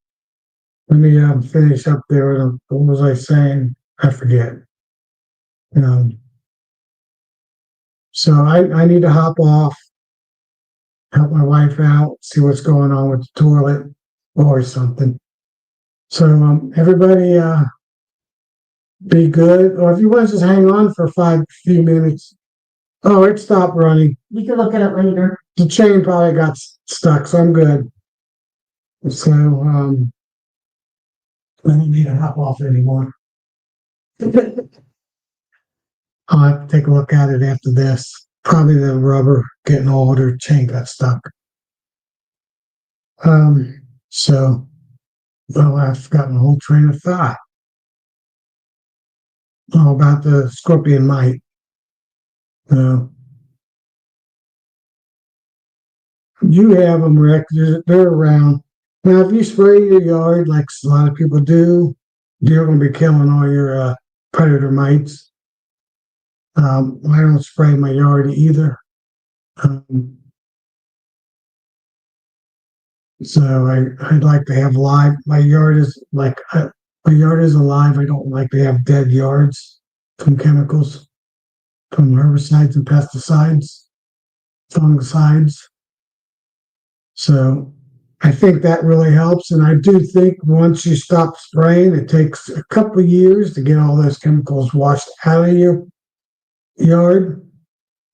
let me finish up there. What was I saying? I forget. Um, so I need to hop off, help my wife out, see what's going on with the toilet or something. So everybody be good. Or if you want to just hang on for few minutes. Oh, it stopped running. You can look at it later. The chain probably got stuck, so I'm good. So I don't need to hop off anymore. I'll have to take a look at it after this. Probably the rubber getting older, chain got stuck. So well, I've forgotten the whole train of thought. Oh, about the scorpion mite. Uh, You have them, Rick. They're around. Now, if you spray your yard like a lot of people do, you're going to be killing all your predator mites. I don't spray my yard either. Um, so I'd like to have live. My yard is like my yard is alive. I don't like to have dead yards from chemicals, from herbicides and pesticides, fungicides. So I think that really helps. And I do think once you stop spraying, it takes a couple of years to get all those chemicals washed out of your yard,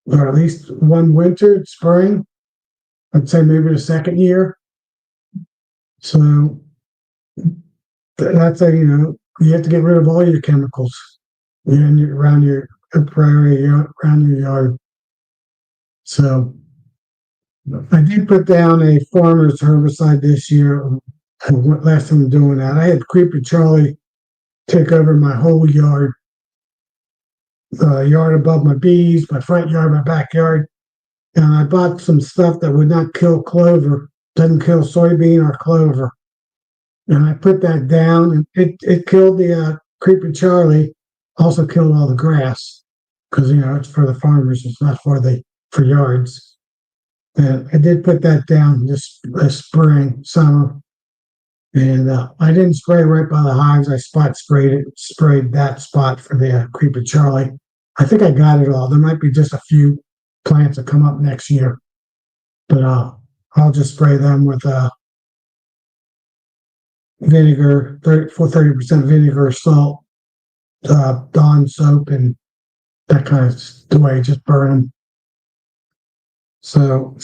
or at least one winter spraying. I'd say maybe the second year. So that's you have to get rid of all your chemicals around your area, around your yard. So I did put down a farmer's herbicide this year. Last time I'm doing that, I had Creeper Charlie take over my whole yard, the yard above my bees, my front yard, my backyard. And I bought some stuff that would not kill clover, doesn't kill soybean or clover. And I put that down, and it killed the Creeper Charlie, also killed all the grass, because it's for the farmers, it's not for yards. And I did put that down this spring, summer, and I didn't spray right by the hives. I sprayed that spot for the Creeper Charlie. I think I got it all. There might be just a few plants that come up next year, but I'll just spray them with vinegar, 30% vinegar, salt, Dawn soap, and that kind of the way. Just burn them. So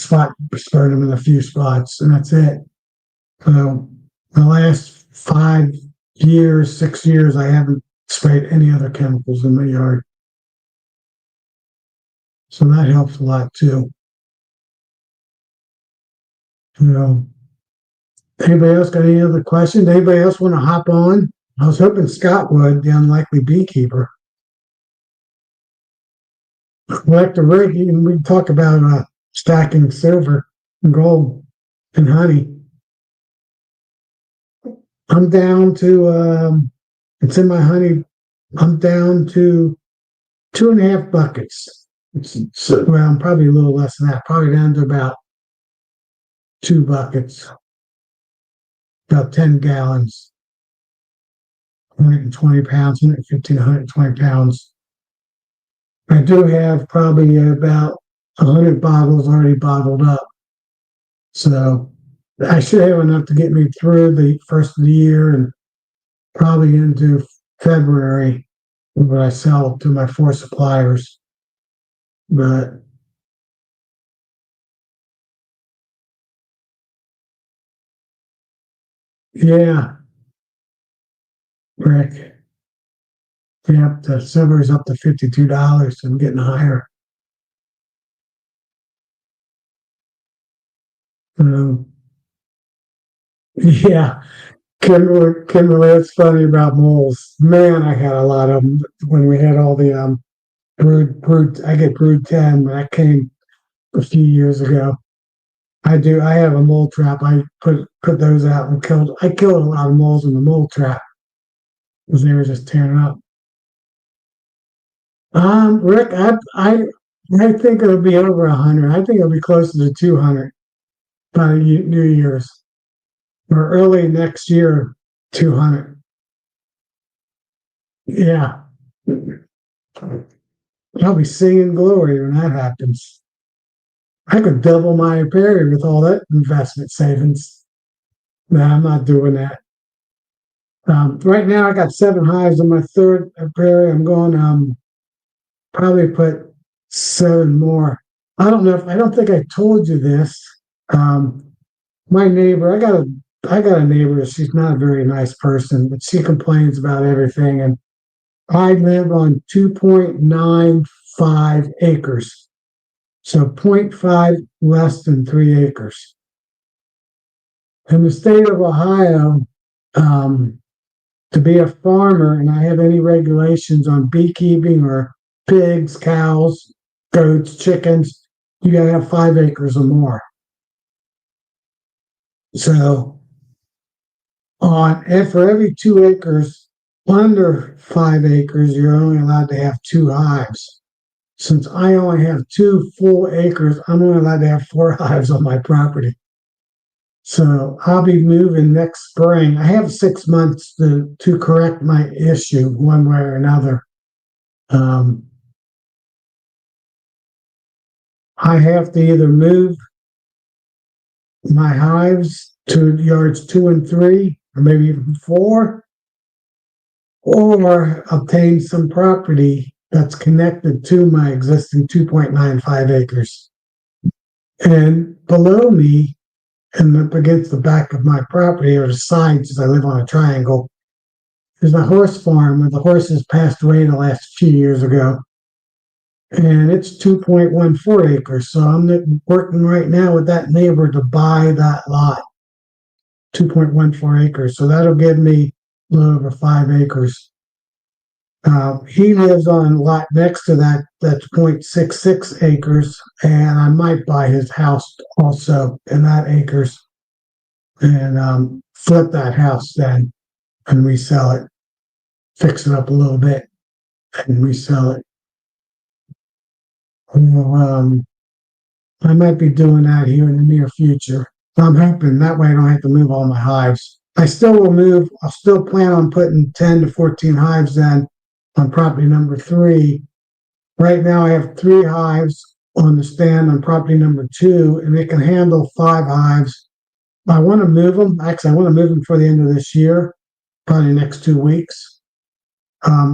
burn them in a few spots, and that's it. So the last 5 years, 6 years, I haven't sprayed any other chemicals in my yard. So that helps a lot too. Anybody else got any other questions? Anybody else want to hop on? I was hoping Scott would, the unlikely beekeeper. Like the rig, we can talk about stacking silver and gold and honey. I'm down to, it's in my honey, I'm down to 2.5 buckets. Well, probably a little less than that, probably down to about 2 buckets, about 10 gallons, 120 pounds, 115, 120 pounds. I do have probably about 100 bottles already bottled up. So I should have enough to get me through the first of the year and probably into February when I sell to my 4 suppliers. But yeah, Rick. Yep, the silver is up to $52 and getting higher. Um, yeah, Kimberly, it's funny about moles. Man, I had a lot of them when we had all the brood. I get brood 10. That came a few years ago. I have a mole trap. I put those out and killed. I killed a lot of moles in the mole trap because they were just tearing up. Rick, I think it'll be over 100. I think it'll be closer to 200 by New Year's or early next year. 200. Yeah, I'll be singing glory when that happens. I could double my apiary with all that investment savings. No, I'm not doing that. Right now, I got 7 hives on my 3rd apiary. I'm going probably put 7 more. I don't think I told you this. My neighbor, I got a neighbor. She's not a very nice person, but she complains about everything. And I live on 2.95 acres. So 0.5 less than 3 acres. In the state of Ohio, to be a farmer and I have any regulations on beekeeping or pigs, cows, goats, chickens, you got to have 5 acres or more. So and for every 2 acres under 5 acres, you're only allowed to have 2 hives. Since I only have 2 full acres, I'm only allowed to have 4 hives on my property. So I'll be moving next spring. I have 6 months to correct my issue one way or another. I have to either move my hives to yards 2 and 3, or maybe even 4, or obtain some property that's connected to my existing 2.95 acres. And below me, and up against the back of my property, or the sides, as I live on a triangle, there's a horse farm where the horses passed away the last few years ago. And it's 2.14 acres. So I'm working right now with that neighbor to buy that lot, 2.14 acres. So that'll give me a little over 5 acres. He lives on a lot next to that, that's 0.66 acres, and I might buy his house also in that acres and flip that house then and resell it, fix it up a little bit and resell it. I might be doing that here in the near future. I'm hoping that way I don't have to move all my hives. I still will move. I'll still plan on putting 10 to 14 hives in on property number 3. Right now I have 3 hives on the stand on property number 2, and it can handle 5 hives. I want to move them. Actually, I want to move them for the end of this year, probably the next 2 weeks,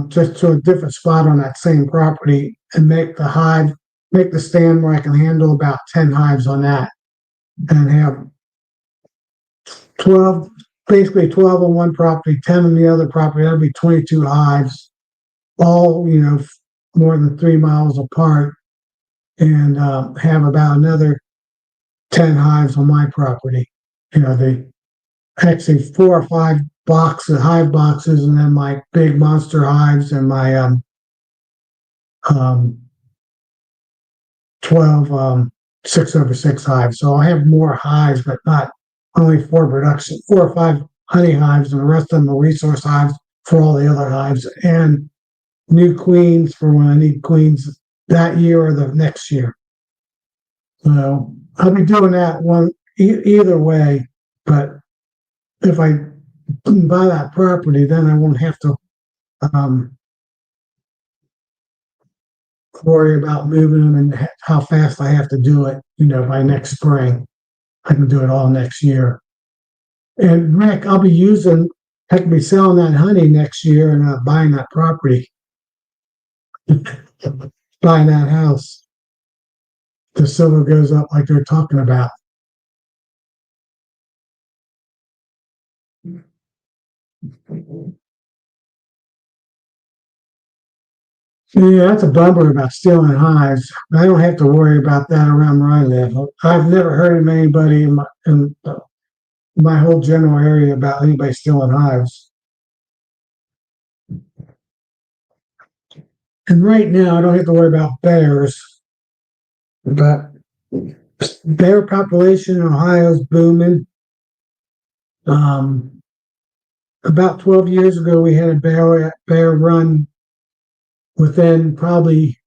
just to a different spot on that same property and make the stand where I can handle about 10 hives on that and have 12, basically 12 on one property, 10 on the other property. That'll be 22 hives, all, more than 3 miles apart, and have about another 10 hives on my property. They actually 4 or 5 hive boxes, and then my big monster hives and my 12 6/6 hives. So I have more hives, but not only for production, 4 or 5 honey hives, and the rest of them are resource hives for all the other hives, and new queens for when I need queens that year or the next year. So I'll be doing that one either way, but if I buy that property, then I won't have to worry about moving them and how fast I have to do it, by next spring. I can do it all next year. And Rick, I could be selling that honey next year and buying that property, buying that house. The silver goes up like they're talking about. Yeah, that's a bummer about stealing hives. I don't have to worry about that around where I live. I've never heard of anybody in my whole general area about anybody stealing hives. And right now, I don't have to worry about bears, but bear population in Ohio is booming. About 12 years ago, we had a bear run within probably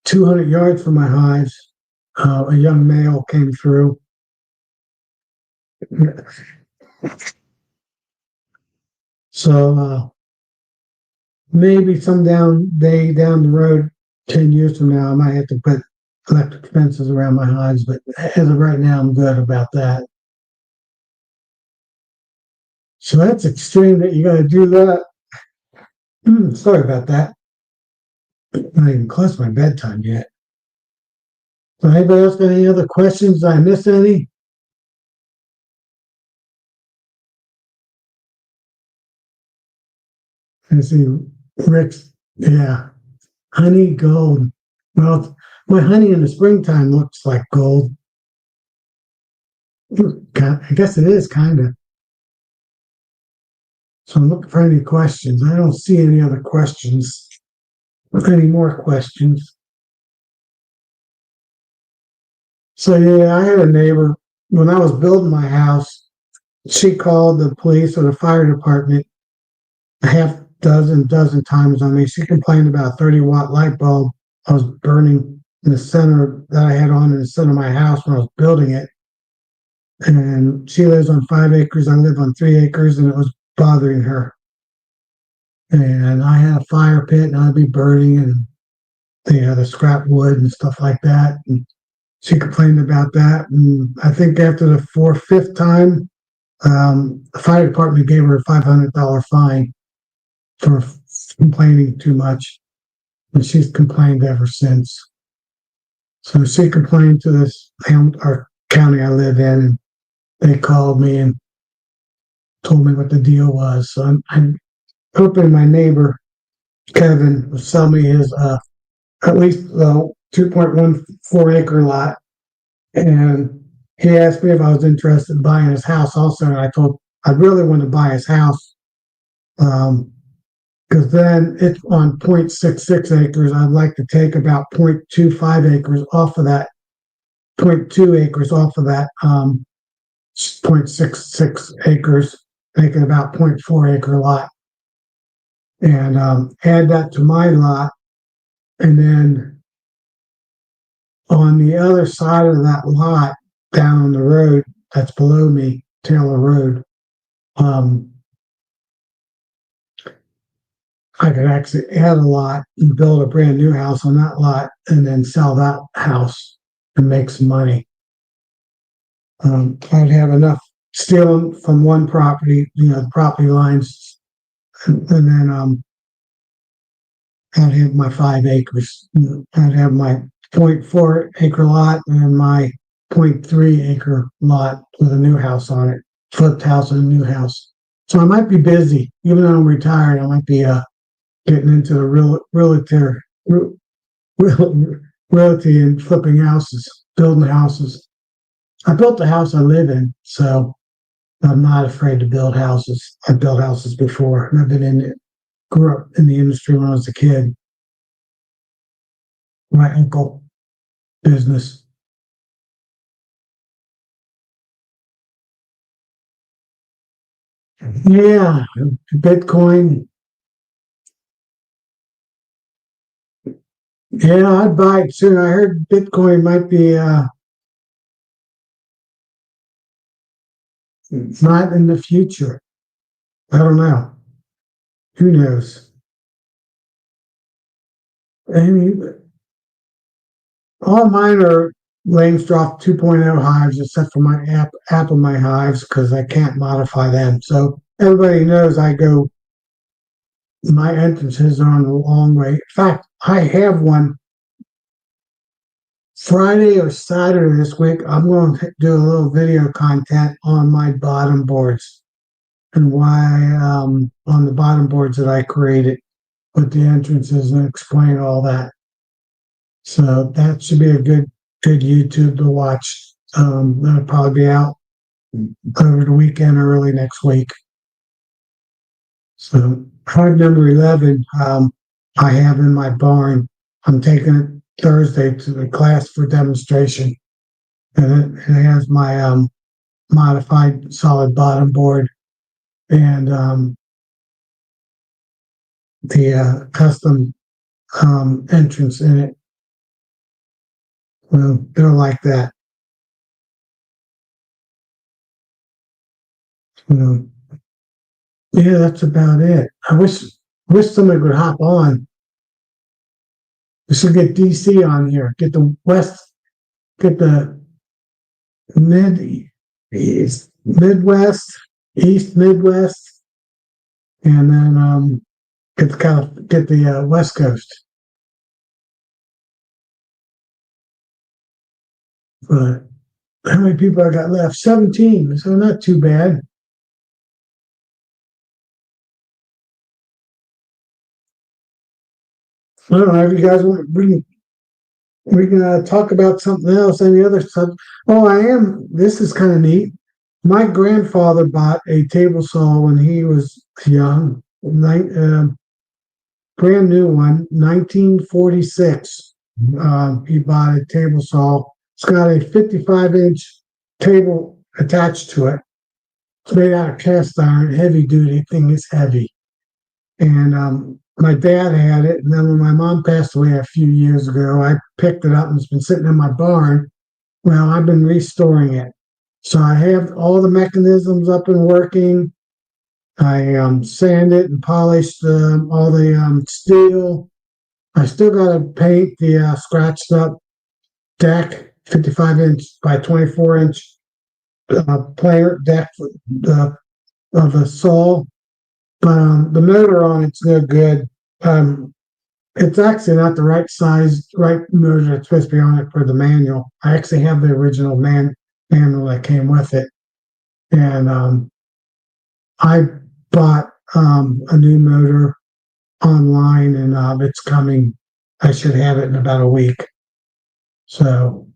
200 yards from my hives. A young male came through. So maybe day down the road, 10 years from now, I might have to put electric fences around my hives, but as of right now, I'm good about that. So that's extreme that you got to do that. Sorry about that. Not even close to my bedtime yet. So anybody else got any other questions? Did I miss any? I see Rick's, yeah, honey gold. Well, my honey in the springtime looks like gold. I guess it is kind of. So I'm looking for any questions. I don't see any other questions. Any more questions? So yeah, I had a neighbor when I was building my house, she called the police or the fire department a half dozen times on me. She complained about a 30-watt light bulb I was burning in the center that I had on in the center of my house when I was building it. And she lives on 5 acres. I live on 3 acres, and it was bothering her. And I had a fire pit, and I'd be burning and the scrap wood and stuff like that. And she complained about that. And I think after the fifth time, the fire department gave her a $500 fine for complaining too much. And she's complained ever since. So she complained to this our county I live in, and they called me and told me what the deal was. So I'm hoping my neighbor Kevin will sell me his at least 2.14 acre lot. And he asked me if I was interested in buying his house also, and I told I really want to buy his house because then it's on 0.66 acres. I'd like to take about 0.25 acres off of that, 0.2 acres off of that 0.66 acres, make it about 0.4 acre lot, and add that to my lot. And then on the other side of that lot, down the road that's below me, Taylor Road, I could actually add a lot and build a brand new house on that lot and then sell that house and make some money. I'd have enough stealing from one property, the property lines, and then I'd have my 5 acres. I'd have my 0.4 acre lot and my 0.3 acre lot with a new house on it, flipped house and a new house. So I might be busy, even though I'm retired. I might be getting into the realty and flipping houses, building houses. I built the house I live in, so I'm not afraid to build houses. I've built houses before, and I've been in it. Grew up in the industry when I was a kid. My uncle business. Yeah, Bitcoin. Yeah, I'd buy it soon. I heard Bitcoin might be not in the future. I don't know. Who knows? And all mine are Langstroth 2.0 hives, except for my app of my hives because I can't modify them. So everybody knows my entrances are on the long way. In fact, I have one Friday or Saturday this week. I'm going to do a little video content on my bottom boards and why on the bottom boards that I created with the entrances and explain all that. So that should be a good YouTube to watch. That'll probably be out over the weekend or early next week. So hive number 11, I have in my barn. I'm taking it Thursday to the class for demonstration. And it has my modified solid bottom board and the custom entrance in it. Well, they're like that. Yeah, that's about it. I wish somebody would hop on. We should get DC on here. Get the Midwest, East Midwest, and then get the West Coast. But how many people I got left? 17, so not too bad. I don't know if you guys want. We can talk about something else. Any other stuff? Oh, This is kind of neat. My grandfather bought a table saw when he was young, brand new one, 1946. He bought a table saw. It's got a 55-inch table attached to it. It's made out of cast iron, heavy duty. Thing is heavy. And my dad had it, and then when my mom passed away a few years ago, I picked it up and it's been sitting in my barn. Well, I've been restoring it. So I have all the mechanisms up and working. I sanded and polished all the steel. I still got to paint the scratched up deck, 55-inch by 24-inch player deck of the saw. But the motor on it's no good. It's actually not the right size, right motor that's supposed to be on it for the manual. I actually have the original manual that came with it. And I bought a new motor online, and it's coming. I should have it in about a week. So,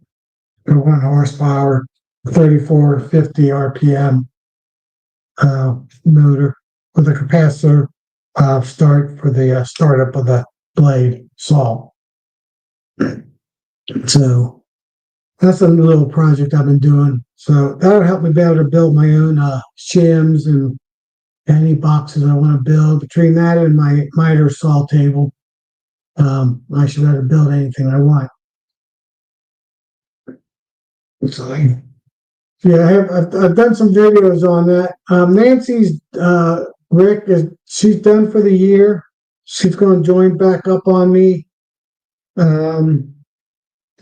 1 horsepower, 3450 RPM motor with a capacitor start for the startup of the blade saw. So that's a little project I've been doing. So that'll help me be able to build my own shims and any boxes I want to build. Between that and my miter saw table, I should be able to build anything I want. So yeah, I've done some videos on that. Nancy's Rick she's done for the year. She's going to join back up on me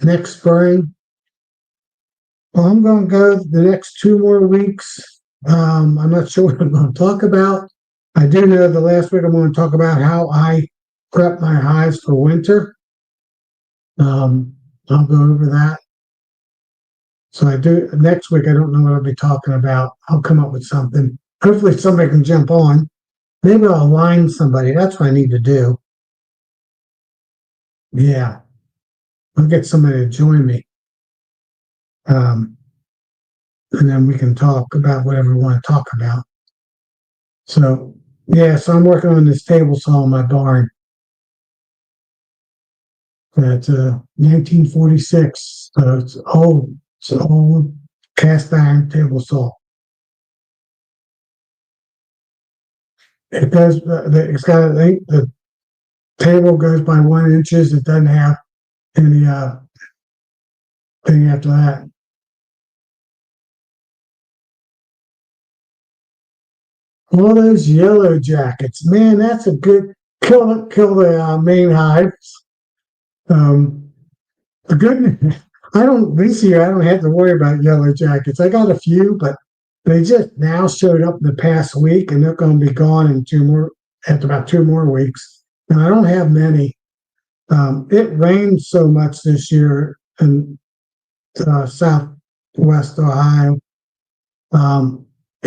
next spring. Well, I'm going to go the next 2 more weeks. I'm not sure what I'm going to talk about. I do know the last week I'm going to talk about how I prep my hives for winter. I'll go over that. So I do next week. I don't know what I'll be talking about. I'll come up with something. Hopefully somebody can jump on. Maybe I'll line somebody. That's what I need to do. Yeah. I'll get somebody to join me. And then we can talk about whatever we want to talk about. So, yeah, so I'm working on this table saw in my barn. That's 1946. So it's old. It's an old cast iron table saw. It does. It's got. The table goes by 1 inches. It doesn't have any thing after that. All those yellow jackets, man, that's a good kill the main hives. The good, this year I don't have to worry about yellow jackets. I got a few, but they just now showed up in the past week, and they're going to be gone in after about 2 more weeks. And I don't have many. It rained so much this year in southwest Ohio.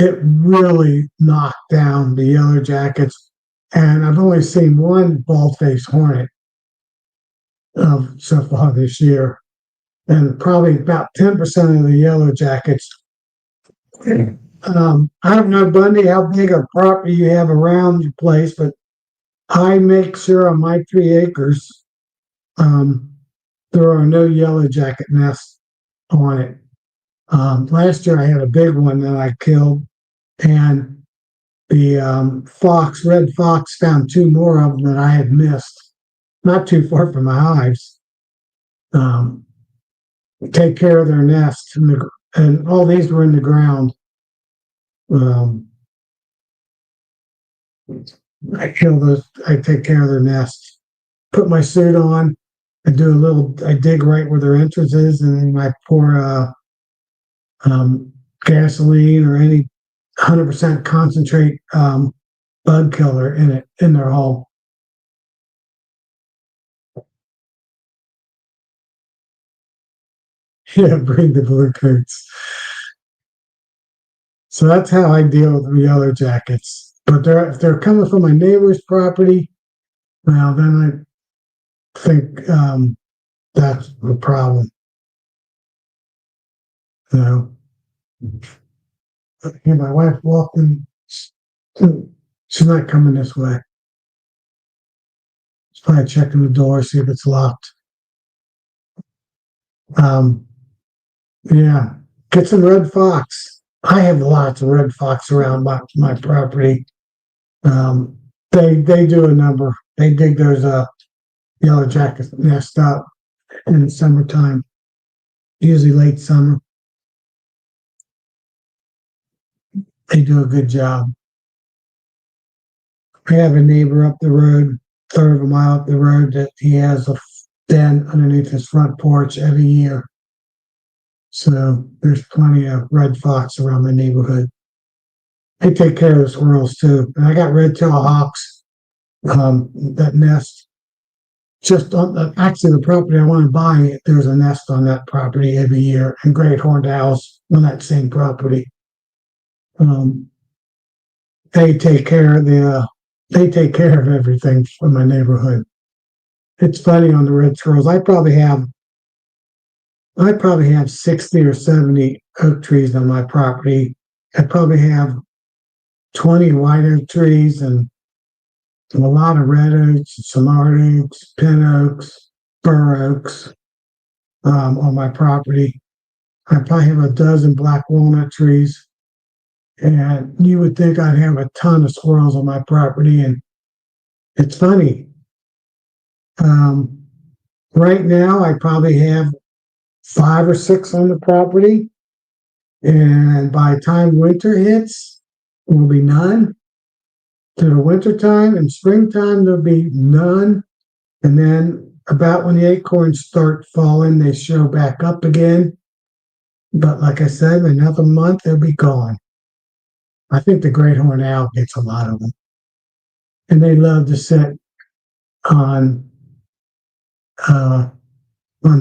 It really knocked down the yellow jackets, and I've only seen 1 bald-faced hornet so far this year, and probably about 10% of the yellow jackets. I don't know, Bundy, how big a property you have around your place, but I make sure on my 3 acres there are no yellow jacket nests on it. Last year I had a big one that I killed, and the red fox found 2 more of them that I had missed, not too far from my hives. Take care of their nests, and all these were in the ground. I kill those. I take care of their nests. Put my suit on. I dig right where their entrance is, and then I pour gasoline or any 100% concentrate bug killer in their hole. Yeah, bring the blue coats. So that's how I deal with the yellow jackets. But if they're coming from my neighbor's property, well, then I think that's the problem. So, my wife walked in. She's not coming this way. She's probably checking the door, see if it's locked. Yeah. Get some red fox. I have lots of red fox around my property. They do a number. They dig those yellow jacket nest up in the summertime, usually late summer. They do a good job. I have a neighbor up the road, third of a mile up the road, that he has a den underneath his front porch every year. So there's plenty of red fox around my neighborhood. They take care of the squirrels too. And I got red-tailed hawks that nest just on actually the property I want to buy. There's a nest on that property every year, and great horned owls on that same property. They take care of they take care of everything for my neighborhood. It's funny on the red squirrels. I probably have 60 or 70 oak trees on my property. I probably have 20 white oak trees and a lot of red oaks, smart oaks, pin oaks, bur oaks on my property. I probably have a dozen black walnut trees. And you would think I'd have a ton of squirrels on my property. And it's funny. Right now, I probably have 5 or 6 on the property. And by the time winter hits, there will be none. To the winter time and springtime, there'll be none. And then about when the acorns start falling, they show back up again. But like I said, another month, they'll be gone. I think the great horned owl gets a lot of them. And they love to sit on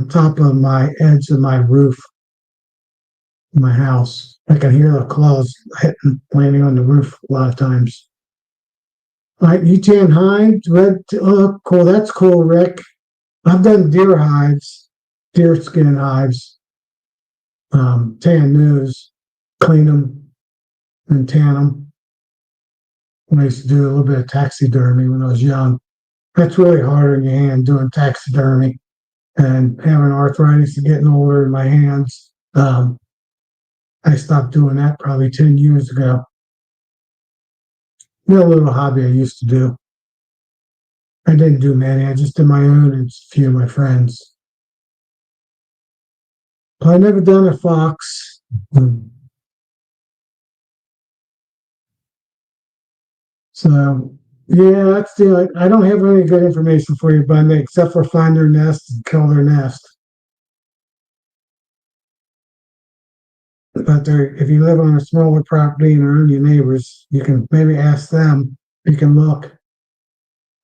top of my edge of my roof, my house. I can hear the claws landing on the roof a lot of times. All right, U-tan hives, red. Oh, cool. That's cool, Rick. I've done deer hives, deer skin hives, tan nose, clean them and tan them. I used to do a little bit of taxidermy when I was young. That's really hard on your hand doing taxidermy, and having arthritis and getting older in my hands. I stopped doing that probably 10 years ago. A little hobby I used to do. I didn't do many. I just did my own and a few of my friends. But I never done a fox. So yeah, that's I don't have any good information for you, Bundy, except for find their nest and kill their nest. But if you live on a smaller property and are your neighbors, you can maybe ask them. You can look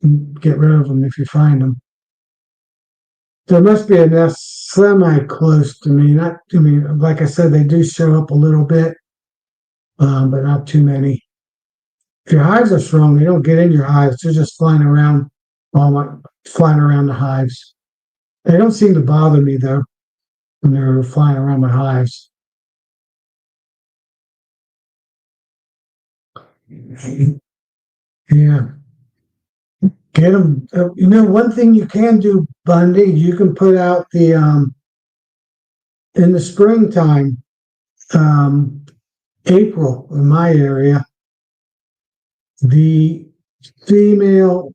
and get rid of them if you find them. There must be a nest semi-close to me. Not, I mean, like I said, they do show up a little bit, but not too many. If your hives are strong, they don't get in your hives. They're just flying around the hives. They don't seem to bother me though when they're flying around my hives. Yeah. Get them. One thing you can do, Bundy, you can put out the in the springtime, April in my area, the female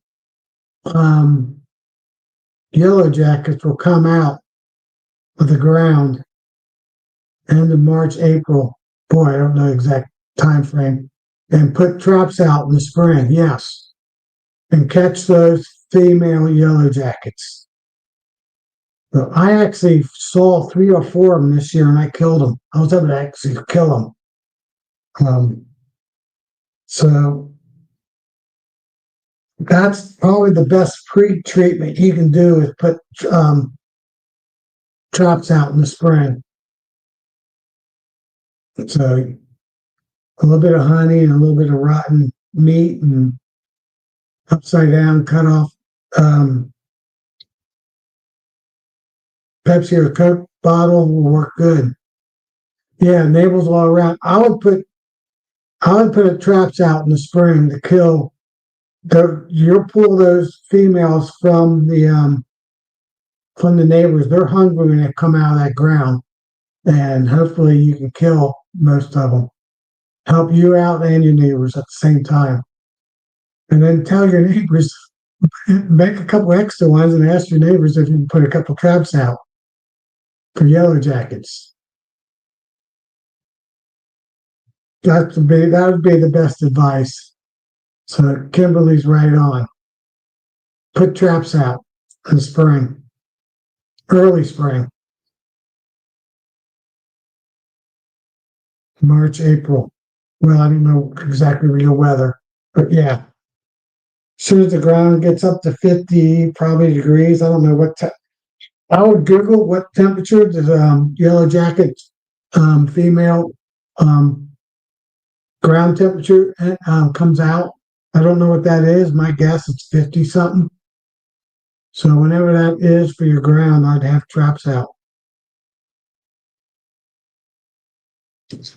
yellow jackets will come out of the ground end of March, April. Boy, I don't know the exact time frame. And put traps out in the spring, yes, and catch those female yellow jackets. So I actually saw 3 or 4 of them this year, and I killed them. I was able to actually kill them. So that's probably the best pre-treatment you can do is put traps out in the spring. So a little bit of honey and a little bit of rotten meat and upside down cut off Pepsi or Coke bottle will work good. Yeah, neighbors all around. I would put traps out in the spring to kill. You'll pull those females from the neighbors. They're hungry when they come out of that ground, and hopefully you can kill most of them. Help you out and your neighbors at the same time. And then tell your neighbors, make a couple extra ones and ask your neighbors if you can put a couple traps out for yellow jackets. That would be the best advice. So Kimberly's right on. Put traps out in spring, early spring, March, April. Well, I don't know exactly real weather, but yeah. As soon as the ground gets up to 50 probably degrees, I don't know I would Google what temperature the yellow jacket female um, ground temperature comes out. I don't know what that is. My guess it's 50 something. So whenever that is for your ground, I'd have traps out.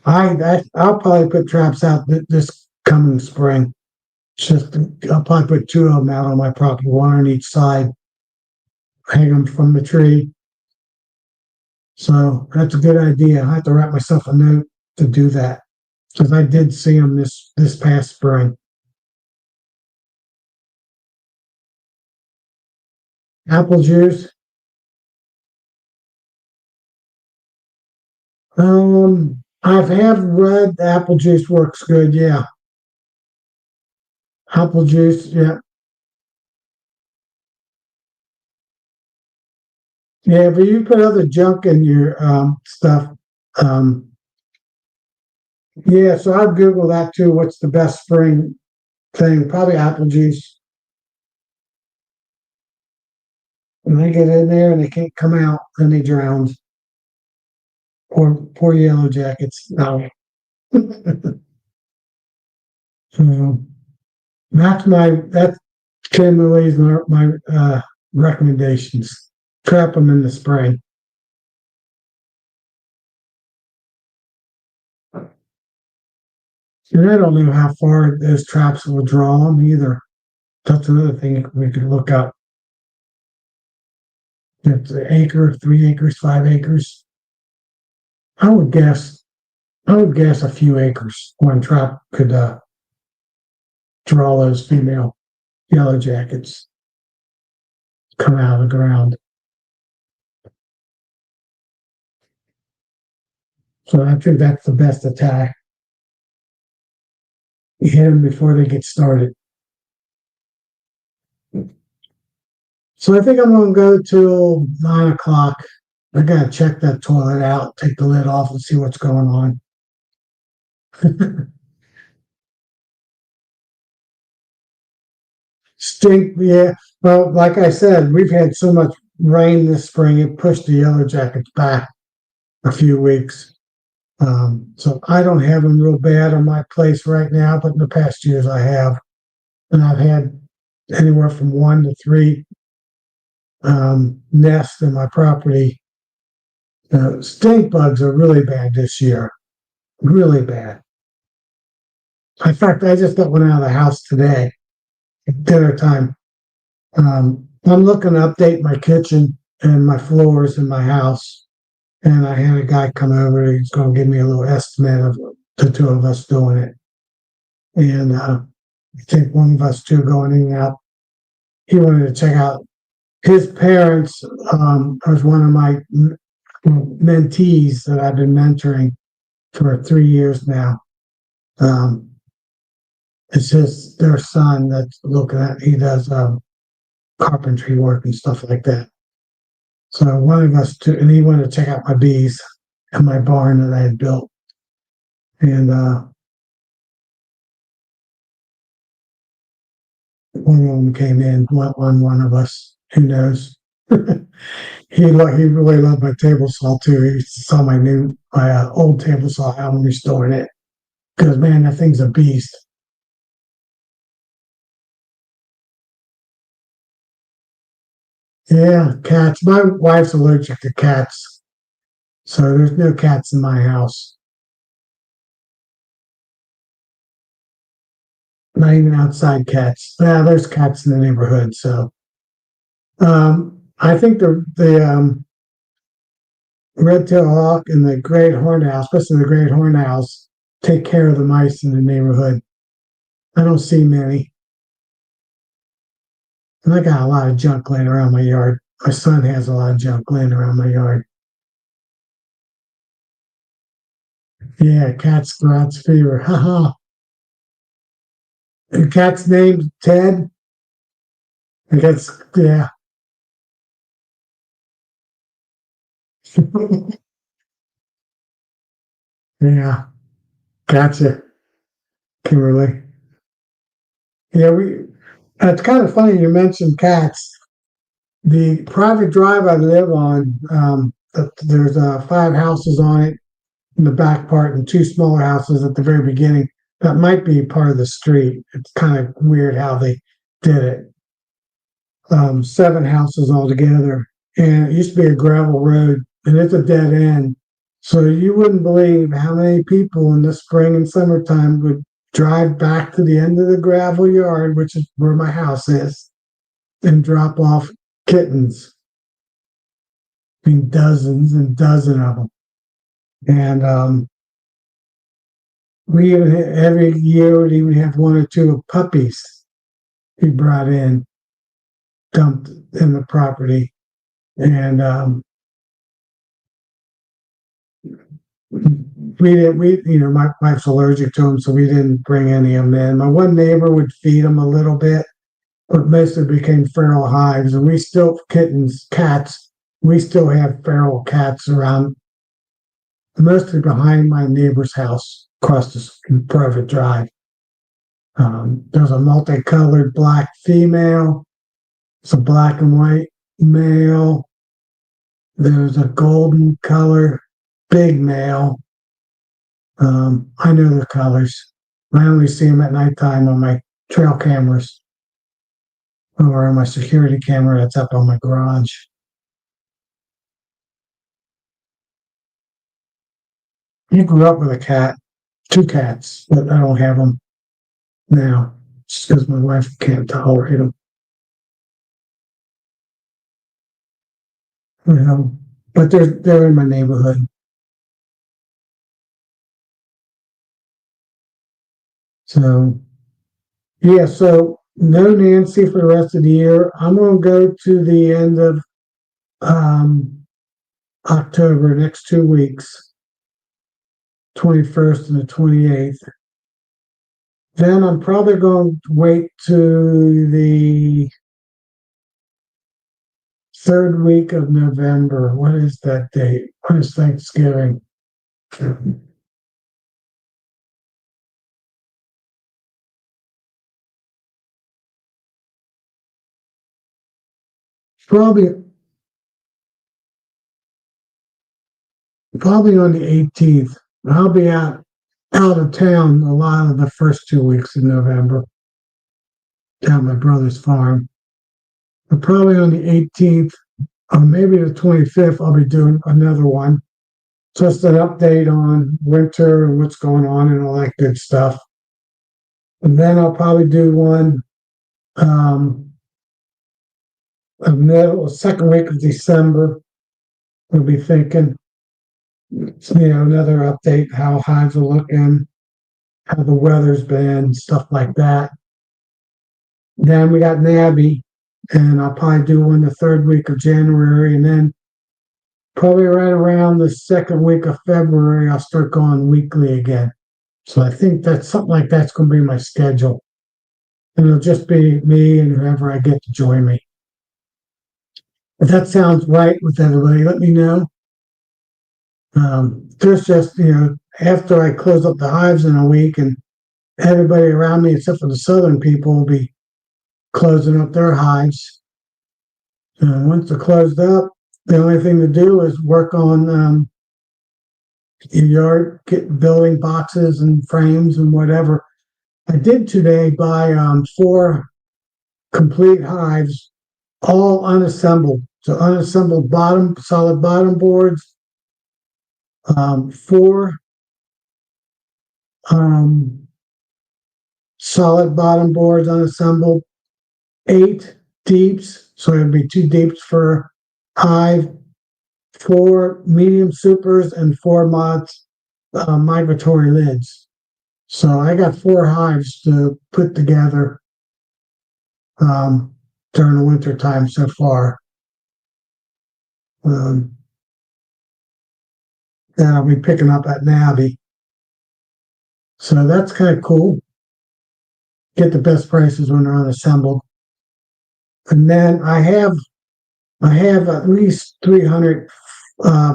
I'll probably put traps out this coming spring. Just I'll probably put two of them out on my property, one on each side, hang them from the tree. So that's a good idea. I have to write myself a note to do that because I did see them this past spring. Apple juice. I've have read apple juice works good. Yeah, apple juice. Yeah, yeah. But you put other junk in your stuff. Um, yeah, so I'd Google that too. What's the best spring thing? Probably apple juice. When they get in there and they can't come out, then they drown. Poor yellow jackets. No. So that's Kimberly's my recommendations. Trap them in the spring. And I don't know how far those traps will draw them either. That's another thing we could look up. If it's an acre, 3 acres, 5 acres. I would guess. I would guess a few acres. One trap could draw those female yellow jackets come out of the ground. So I think that's the best attack. You hit them before they get started. So I think I'm going to go till 9 o'clock. I got to check that toilet out, take the lid off, and see what's going on. Stink, yeah. Well, like I said, we've had so much rain this spring, it pushed the yellow jackets back a few weeks. So I don't have them real bad on my place right now, but in the past years I have. And I've had anywhere from 1 to 3 nests in my property. Stink bugs are really bad this year, really bad. In fact, I just got one out of the house today at dinner time. I'm looking to update my kitchen and my floors in my house. And I had a guy come over. He's going to give me a little estimate of the two of us doing it. And I think one of us two going in and out. He wanted to check out his parents. Was one of my mentees that I've been mentoring for 3 years now. It's just their son that's looking at. He does carpentry work and stuff like that. So one of us two, and he wanted to check out my bees and my barn that I had built. And one of them came in, went on one of us. Who knows? He really loved my table saw too. He saw my old table saw, how I'm restoring it. Because man, that thing's a beast. Yeah, cats. My wife's allergic to cats, so there's no cats in my house. Not even outside cats. Yeah, there's cats in the neighborhood. So I think the red-tailed hawk and the great horned owl, especially the great horned owls, take care of the mice in the neighborhood. I don't see many. And I got a lot of junk laying around my yard. My son has a lot of junk laying around my yard. Yeah, cat's rats fever. Haha. The cat's named Ted. I guess, yeah. Yeah, gotcha, Kimberly. Yeah, it's kind of funny you mentioned cats. The private drive I live on, there's 5 houses on it in the back part and 2 smaller houses at the very beginning. That might be part of the street. It's kind of weird how they did it. 7 houses altogether, and it used to be a gravel road, and it's a dead end. So you wouldn't believe how many people in the spring and summertime would drive back to the end of the gravel yard, which is where my house is, and drop off kittens. I mean, dozens and dozens of them. And we even every year would even have 1 or 2 puppies he brought in, dumped in the property. And we didn't, my wife's allergic to them, so we didn't bring any of them in. My one neighbor would feed them a little bit, but mostly became feral hives. And we still, cats, we still have feral cats around, mostly behind my neighbor's house across the private drive. There's a multicolored black female. It's a black and white male. There's a golden color big male. I know their colors. I only see them at nighttime on my trail cameras or on my security camera that's up on my garage. You grew up with a cat, 2 cats, but I don't have them now just because my wife can't tolerate them. You know, but they're in my neighborhood. So yeah, so no Nancy for the rest of the year. I'm gonna go to the end of um October, next 2 weeks, 21st and the 28th. Then I'm probably going to wait to the 3rd week of November. What is that date? What is Thanksgiving? Probably probably on the 18th. I'll be out of town a lot of the first 2 weeks in November down at my brother's farm. But probably on the 18th or maybe the 25th, I'll be doing another one. Just an update on winter and what's going on and all that good stuff. And then I'll probably do one a middle, 2nd week of December. We'll be thinking, another update, how hives are looking, how the weather's been, stuff like that. Then we got Nabby, and I'll probably do one the 3rd week of January, and then probably right around the 2nd week of February, I'll start going weekly again. So I think that's something like that's going to be my schedule. And it'll just be me and whoever I get to join me. If that sounds right with everybody, let me know. There's just, after I close up the hives in a week and everybody around me, except for the southern people, will be closing up their hives. Once they're closed up, the only thing to do is work on your yard, building boxes and frames and whatever. I did today buy 4 complete hives, all unassembled. So unassembled solid bottom boards, 4 solid bottom boards unassembled, 8 deeps. So it'd be 2 deeps for hive, 4 medium supers and 4 mods migratory lids. So I got 4 hives to put together during the winter time so far. Um, that I'll be picking up at Navy. So that's kind of cool. Get the best prices when they're unassembled. And then I have at least 300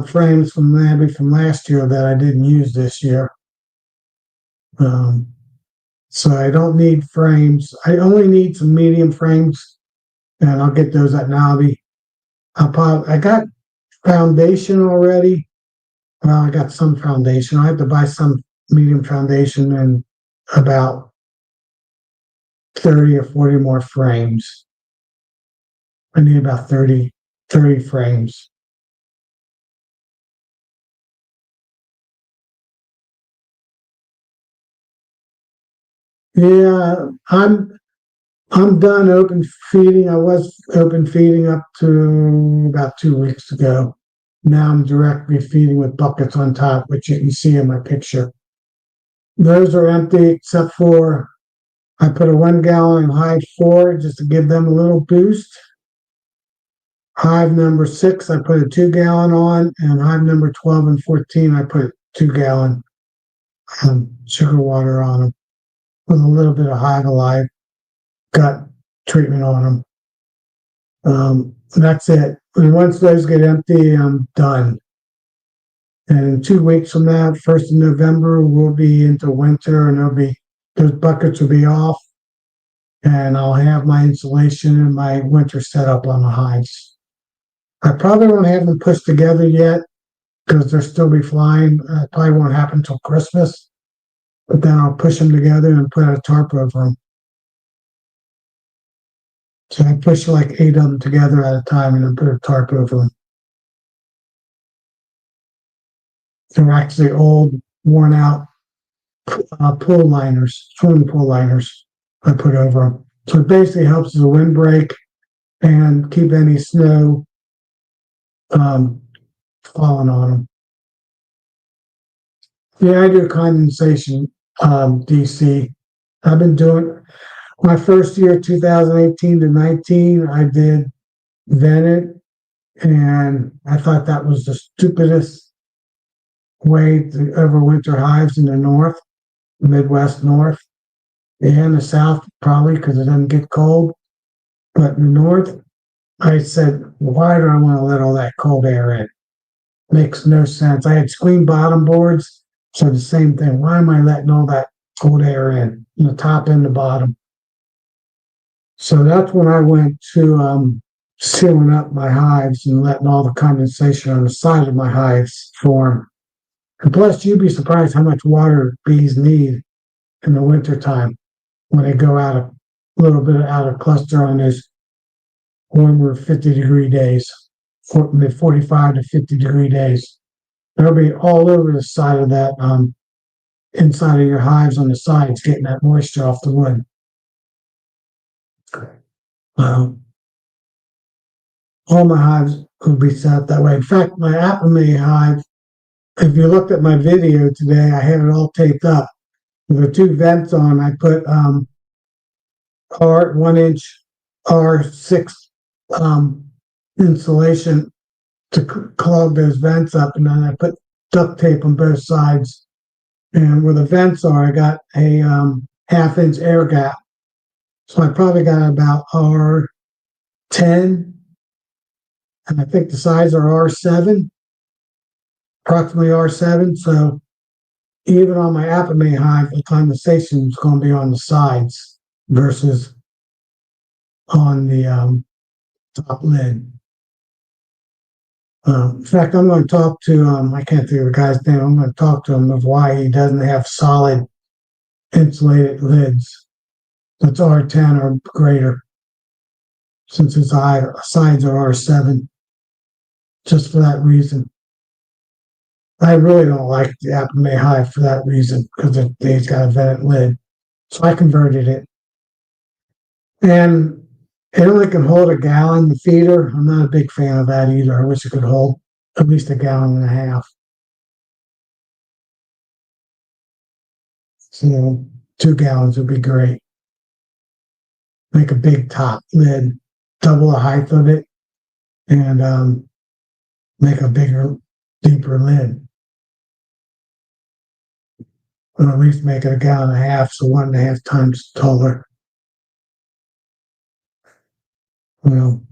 frames from Navy from last year that I didn't use this year. So I don't need frames. I only need some medium frames, and I'll get those at Navy. I got foundation already. Well, I got some foundation. I have to buy some medium foundation and about 30 or 40 more frames. I need about 30 frames. Yeah, I'm done open feeding. I was open feeding up to about 2 weeks ago. Now I'm directly feeding with buckets on top, which you can see in my picture. Those are empty except for I put a 1 gallon in hive 4 just to give them a little boost. Hive number 6, I put a 2 gallon on, and hive number 12 and 14, I put 2 gallon sugar water on them with a little bit of Hive Alive gut treatment on them. That's it. And once those get empty, I'm done. And in 2 weeks from now, 1st of November, we'll be into winter, and those buckets will be off, and I'll have my insulation and my winter setup on the hives. I probably won't have them pushed together yet because they'll still be flying. It probably won't happen until Christmas, but then I'll push them together and put a tarp over them. So I push like 8 of them together at a time and then put a tarp over them. They're actually old, worn out pool liners, swimming pool liners I put over them. So it basically helps as a windbreak and keep any snow falling on them. Yeah, I do condensation DC. I've been doing my first year, 2018 to 19, I did vented, and I thought that was the stupidest way to overwinter hives in the north, Midwest North, and the South probably because it doesn't get cold. But in the north, I said, why do I want to let all that cold air in? Makes no sense. I had screen bottom boards, so the same thing. Why am I letting all that cold air in, the top and the bottom? So that's when I went to sealing up my hives and letting all the condensation on the side of my hives form. And plus, you'd be surprised how much water bees need in the wintertime when they go out a little bit out of cluster on those warmer 50-degree days, 45 to 50-degree days. They'll be all over the side of that, inside of your hives on the sides, getting that moisture off the wood. All my hives will be set up that way. In fact, my Apame hive, if you looked at my video today, I had it all taped up. With the 2 vents on, I put R 1-inch R6 insulation to clog those vents up, and then I put duct tape on both sides. And where the vents are, I got a 1/2-inch air gap. So I probably got about R10, and I think the sides are R7, approximately R7. So even on my Apame hive, the condensation is going to be on the sides versus on the top lid. In fact, I'm going to talk to I can't think of the guy's name. I'm going to talk to him of why he doesn't have solid insulated lids. That's R10 or greater, since his sides are R7. Just for that reason. I really don't like the Apame hive for that reason, because it's got a vented lid. So I converted it. And it only can hold 1 gallon, the feeder. I'm not a big fan of that either. I wish it could hold at least a gallon and a half. So 2 gallons would be great. Make a big top lid, double the height of it, and make a bigger, deeper lid. Or at least make it a gallon and a half, so 1.5 times taller. Well,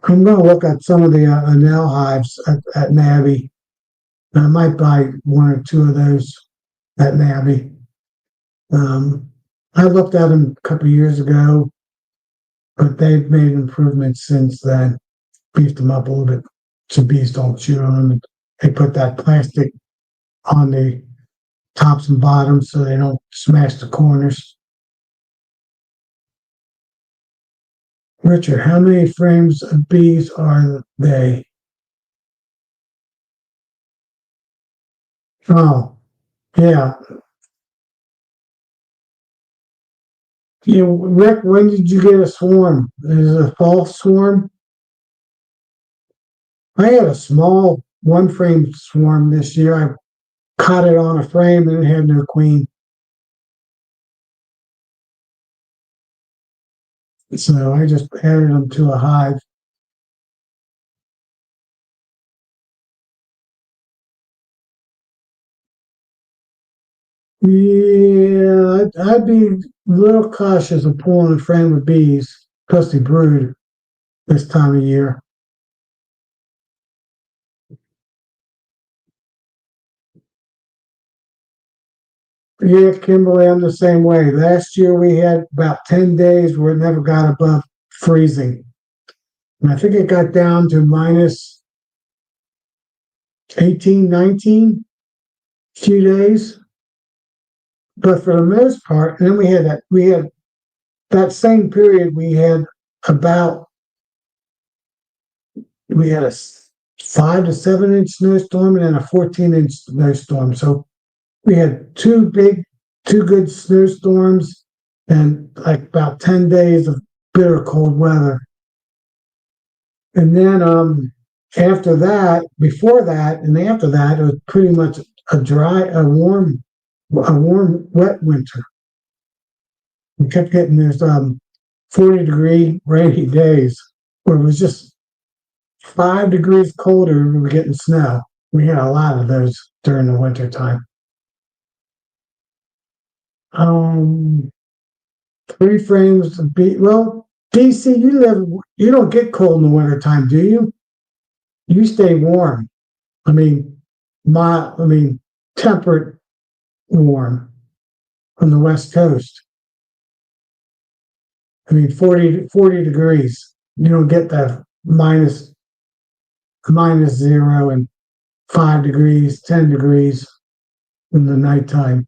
I'm going to look at some of the Anel hives at Nabby. I might buy 1 or 2 of those at Nabby. I looked at them a couple of years ago, but they've made improvements since then. Beefed them up a little bit so bees don't chew on them. They put that plastic on the tops and bottoms so they don't smash the corners. Richard, how many frames of bees are they? Oh, yeah. Rick, when did you get a swarm? Is it a false swarm? I had a small 1 frame swarm this year. I caught it on a frame and it had no queen. So I just added them to a hive. Yeah, I'd be a little cautious of pulling a frame of bees, especially brood this time of year. Yeah, Kimberly, I'm the same way. Last year we had about 10 days where it never got above freezing. And I think it got down to minus 18, 19 a few days. But for the most part, and then we had that same period we had about we had a 5 to 7 inch snowstorm and then a 14-inch snowstorm. So we had two good snowstorms and like about 10 days of bitter cold weather. And then after that, before that, and after that, it was pretty much a warm, wet winter. We kept getting these 40-degree rainy days where it was just 5 degrees colder and we were getting snow. We had a lot of those during the winter time. 3 frames of well, DC, you don't get cold in the winter time, do you? You stay warm. I mean, temperate warm on the West Coast. 40 degrees. You don't get that minus 0 and 5 degrees, 10 degrees in the nighttime.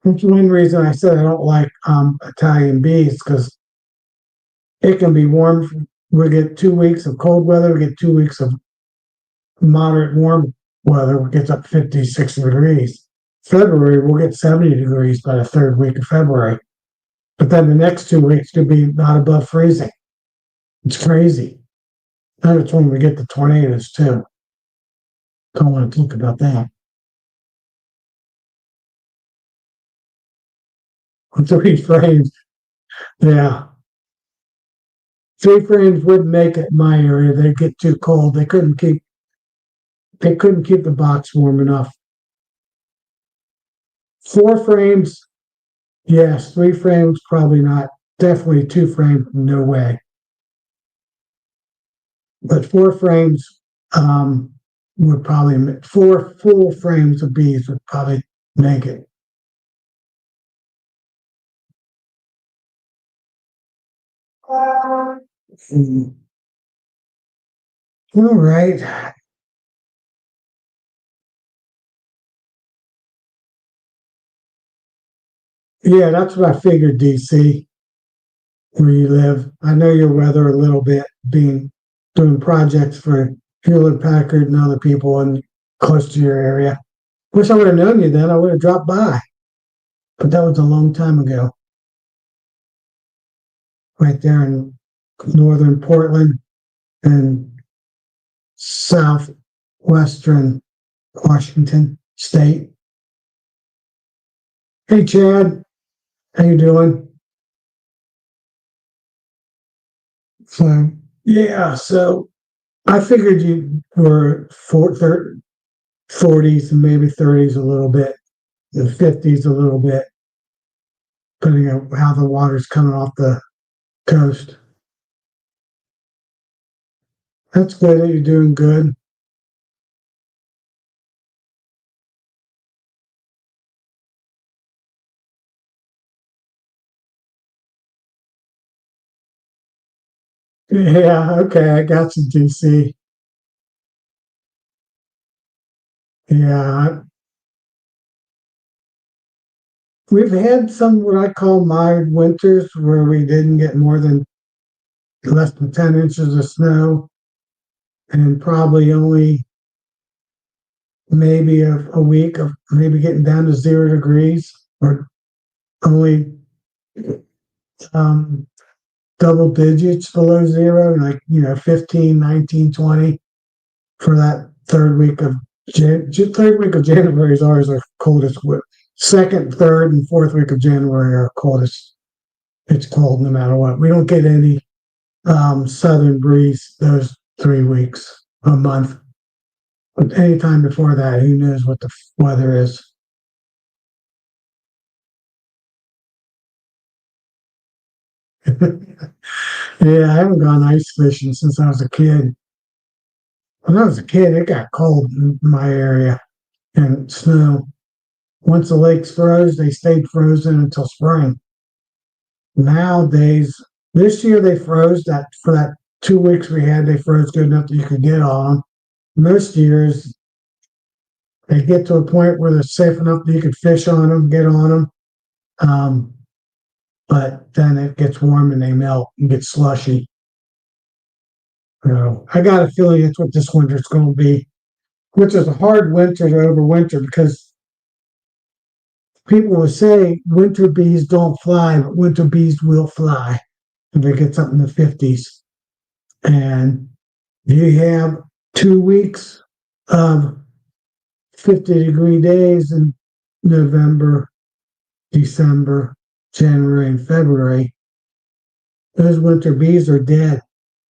That's one reason I said I don't like Italian bees, because it can be warm. We get 2 weeks of cold weather, we get 2 weeks of moderate warm weather, it gets up 50, 60 degrees. February, we'll get 70 degrees by the 3rd week of February. But then the next 2 weeks could be not above freezing. It's crazy. And it's when we get the tornadoes too. Don't want to talk about that. 3 frames. Yeah. 3 frames wouldn't make it in my area. They'd get too cold. They couldn't keep the box warm enough. 4 frames, yes. 3 frames, probably not. Definitely 2 frames, no way. But 4 frames would probably 4 full frames of bees would probably make it. All right. Yeah, that's what I figured, DC, where you live. I know your weather a little bit, doing projects for Hewlett Packard and other people and close to your area. Wish I would have known you then. I would have dropped by. But that was a long time ago. Right there in northern Portland. in southwestern Washington State. Hey, Chad, how you doing? So, yeah, so I figured you were 40s and maybe 30s a little bit, the 50s a little bit, depending on how the water's coming off the coast. That's good that you're doing good. Yeah, okay, I got you, DC. Yeah, we've had some what I call mild winters where we didn't get more than less than 10 inches of snow and probably only maybe a week of maybe getting down to 0 degrees or only um, double digits below zero, like, 15, 19, 20 for that third week of January is always our coldest. Second, third, and fourth week of January are coldest. It's cold no matter what. We don't get any southern breeze those 3 weeks a month. But anytime before that, who knows what the weather is? Yeah, I haven't gone ice fishing since I was a kid. When I was a kid, it got cold in my area and snow. Once the lakes froze, they stayed frozen until spring. Nowadays, this year they froze that for that 2 weeks we had, they froze good enough that you could get on them. Most years they get to a point where they're safe enough that you could fish on them, get on them. Um, but then it gets warm and they melt and get slushy. I got a feeling that's what this winter's going to be, which is a hard winter to overwinter because people will say winter bees don't fly, but winter bees will fly if it gets up in the 50s. And you have 2 weeks of 50-degree days in November, December, January, and February. Those winter bees are dead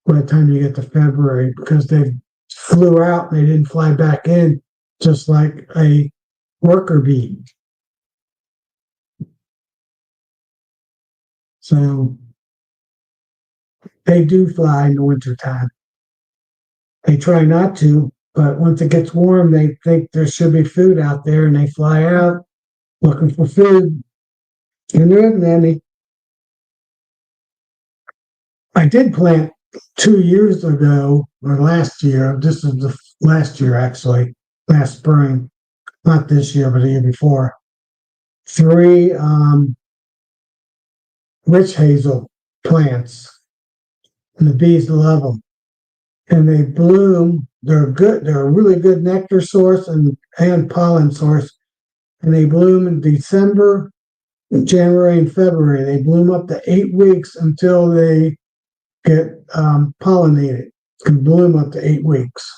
by the time you get to February because they flew out and they didn't fly back in, just like a worker bee. So they do fly in the wintertime. They try not to, but once it gets warm, they think there should be food out there and they fly out looking for food. And there isn't any. I did plant 2 years ago or last year. This is the last year, actually, last spring, not this year, but the year before. Three witch hazel plants, and the bees love them. And they bloom. They're good. They're a really good nectar source and pollen source. And they bloom in December, January, and February. They bloom up to 8 weeks until they get pollinated. Can bloom up to 8 weeks.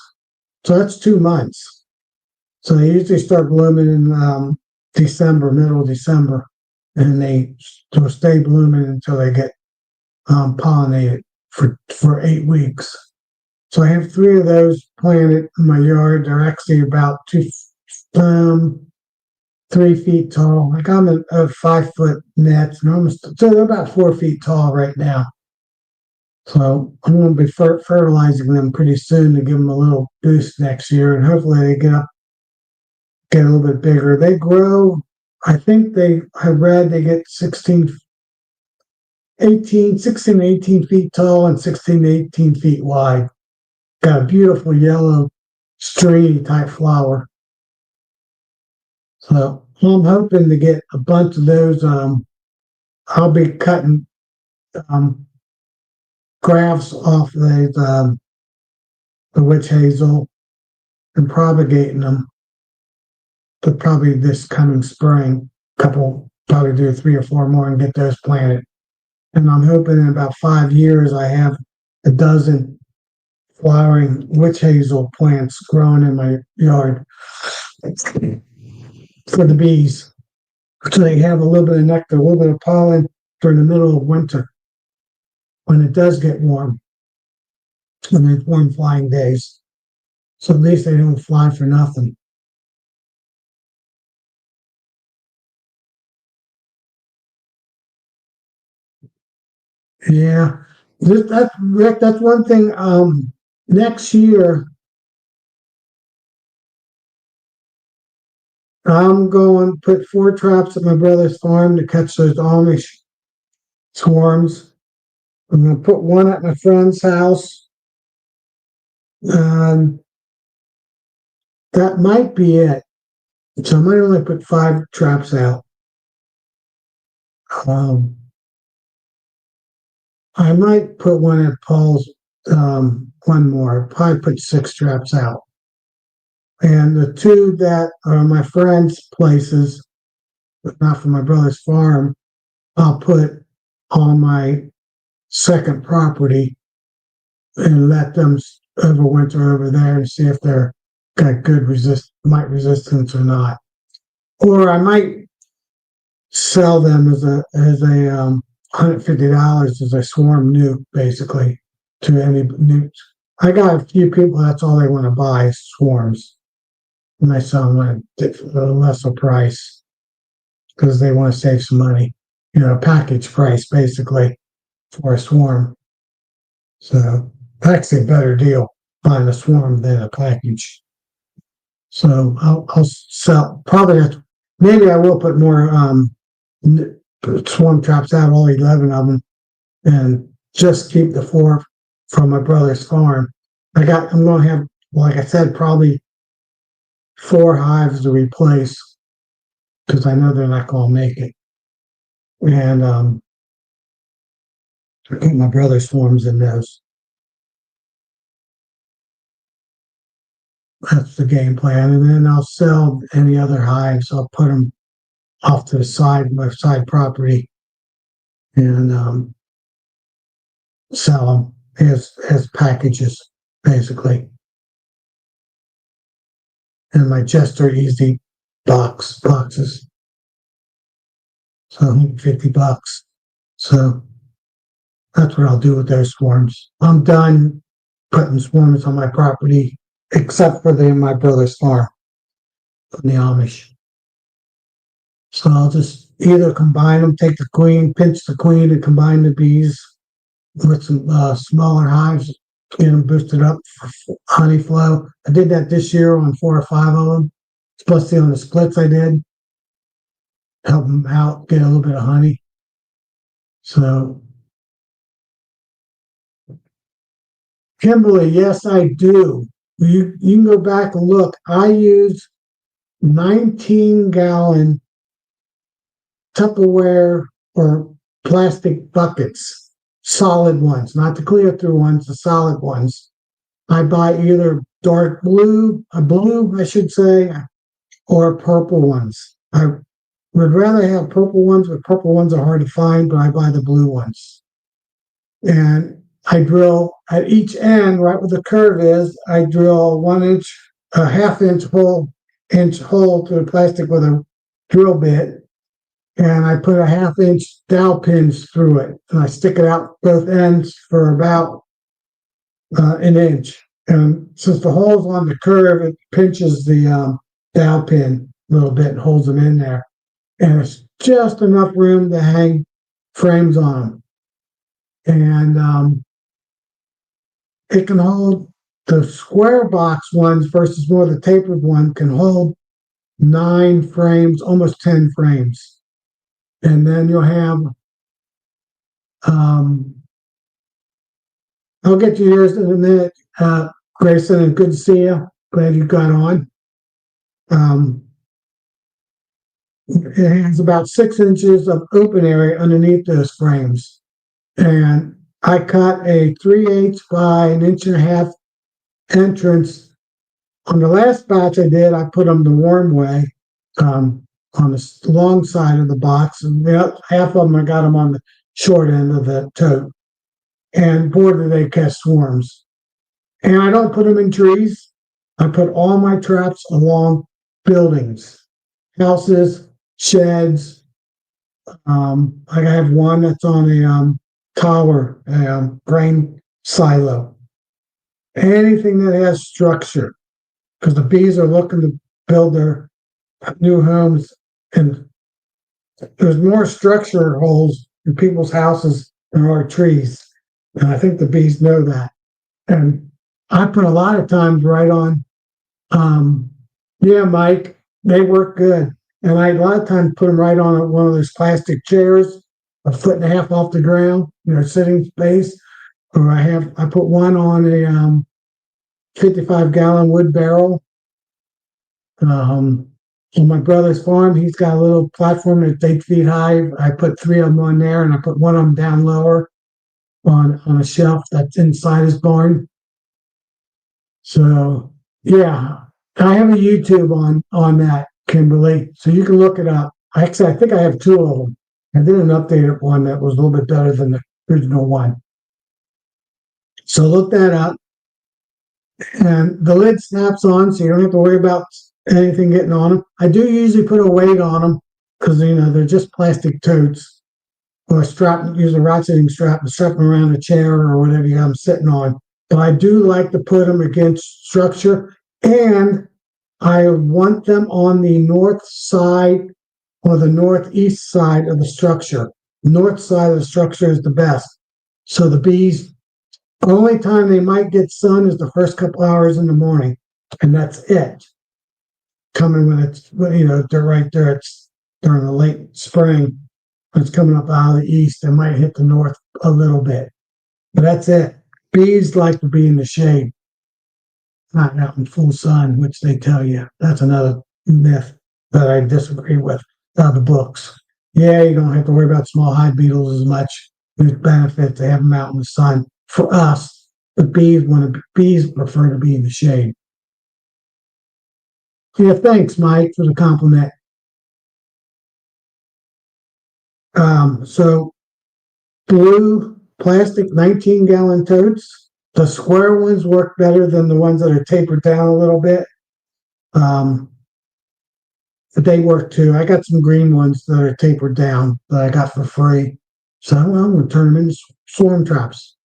So that's 2 months. So they usually start blooming in December, middle of December, and they will stay blooming until they get pollinated for 8 weeks. So I have three of those planted in my yard. They're actually about 3 feet tall. Like I'm a 5 foot net, and so they're about 4 feet tall right now. So I'm going to be fertilizing them pretty soon to give them a little boost next year, and hopefully they get a little bit bigger. They grow. I read they get 16 to 18 feet tall and 16 to 18 feet wide. Got a beautiful yellow, stringy type flower. So I'm hoping to get a bunch of those. I'll be cutting um, grafts off the witch hazel and propagating them to probably this coming spring. Probably do 3 or 4 more and get those planted. And I'm hoping in about 5 years I have a dozen flowering witch hazel plants growing in my yard for the bees. So they have a little bit of nectar, a little bit of pollen during the middle of winter when it does get warm, when there's warm flying days. So at least they don't fly for nothing. Yeah, that's Rick. That's one thing. Next year I'm going to put 4 traps at my brother's farm to catch those Amish swarms. I'm going to put one at my friend's house. And that might be it. So I might only put 5 traps out. Um, I might put one at Paul's, one more. Probably put 6 traps out. And the 2 that are my friends' places, but not from my brother's farm, I'll put on my second property and let them overwinter over there and see if they're got good mite resistance or not. Or I might sell them as a $150 as a swarm nuke, basically, to any nukes. I got a few people that's all they want to buy is swarms, and I sell them at a lesser price because they want to save some money. Package price basically for a swarm. So actually a better deal buying a swarm than a package. So I'll sell probably. Maybe I will put more swarm traps out, all 11 of them, and just keep the 4 from my brother's farm. I'm going to have, like I said, probably 4 hives to replace because I know they're not going to make it. And I put my brother's swarms in those. That's the game plan. And then I'll sell any other hives. I'll put them off to the side, my side property, and sell them as packages, basically. And my Jester Easy boxes. So $150. So that's what I'll do with those swarms. I'm done putting swarms on my property, except for my brother's farm on the Amish. So I'll just either combine them, take the queen, pinch the queen, and combine the bees with some smaller hives, get them boosted up for honey flow. I did that this year on 4 or 5 of them, especially on the splits I did. Help them out, get a little bit of honey. So, Kimberly, yes, I do. You can go back and look. I use 19-gallon Tupperware or plastic buckets, solid ones, not the clear through ones, the solid ones. I buy either dark blue, I should say, or purple ones. I would rather have purple ones, but purple ones are hard to find, but I buy the blue ones. And I drill at each end, right where the curve is, I drill 1 inch, a half-inch hole to the plastic with a drill bit, and I put a half-inch dowel pins through it, and I stick it out both ends for about an inch. And since the hole's on the curve, it pinches the dowel pin a little bit and holds them in there. And it's just enough room to hang frames on them. And it can hold, the square box ones versus more the tapered one can hold 9 frames, almost 10 frames. And then you'll have, I'll get to yours in a minute, Grayson, and good to see you. Glad you got on. It has about 6 inches of open area underneath those frames. And I cut a 3/8 by 1.5 inch entrance. On the last batch I did, I put them the warm way, on the long side of the box, and half of them I got them on the short end of the tote. And boy, did they catch swarms. And I don't put them in trees. I put all my traps along buildings, houses, sheds. I have one that's on a tower, grain silo. Anything that has structure, because the bees are looking to build their new homes, and there's more structure holes in people's houses than there are trees. And I think the bees know that. And I put a lot of times right on, um, yeah, Mike, they work good. And I a lot of times put them right on one of those plastic chairs, a foot and a half off the ground, sitting space. Or I put one on a 55-gallon wood barrel. Um, on my brother's farm, he's got a little platform that's 8 feet high. I put 3 of them on there, and I put one of them down lower on a shelf that's inside his barn. So yeah, I have a YouTube on that, Kimberly, so you can look it up. Actually, I think I have 2 of them. I did an updated one that was a little bit better than the original one. So look that up. And the lid snaps on, so you don't have to worry about anything getting on them. I do usually put a weight on them because they're just plastic totes, or use a ratcheting strap and strap them around a chair or whatever you have them sitting on. But I do like to put them against structure, and I want them on the north side or the northeast side of the structure. The north side of the structure is the best. So the bees, the only time they might get sun is the first couple hours in the morning, and that's it. Coming they're right there. It's during the late spring. When it's coming up out of the east, it might hit the north a little bit, but that's it. Bees like to be in the shade, not out in full sun, which they tell you. That's another myth that I disagree with. The books. Yeah, you don't have to worry about small hive beetles as much. There's benefits to have them out in the sun. For us, the bees prefer to be in the shade. Yeah, thanks, Mike, for the compliment. So blue plastic 19-gallon totes. The square ones work better than the ones that are tapered down a little bit. But they work too. I got some green ones that are tapered down that I got for free. So I'm going to turn them into swarm traps.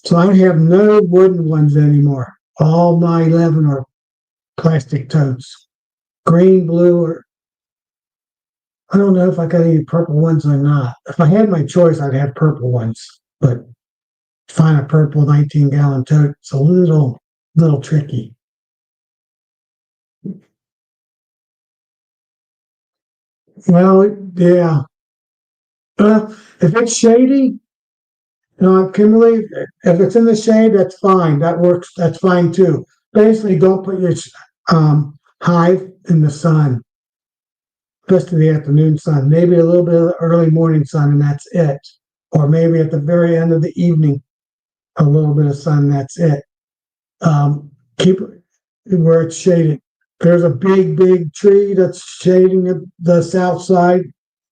So I have no wooden ones anymore. All my 11 are plastic totes. Green, blue, or I don't know if I got any purple ones or not. If I had my choice, I'd have purple ones. But find a purple 19-gallon tote, it's a little tricky. Well, yeah. If it's shady, Kimberly, if it's in the shade, that's fine. That works. That's fine too. Basically, don't put your hive in the sun, especially the afternoon sun. Maybe a little bit of the early morning sun, and that's it. Or maybe at the very end of the evening, a little bit of sun. That's it. Keep it where it's shaded. There's a big tree that's shading the south side.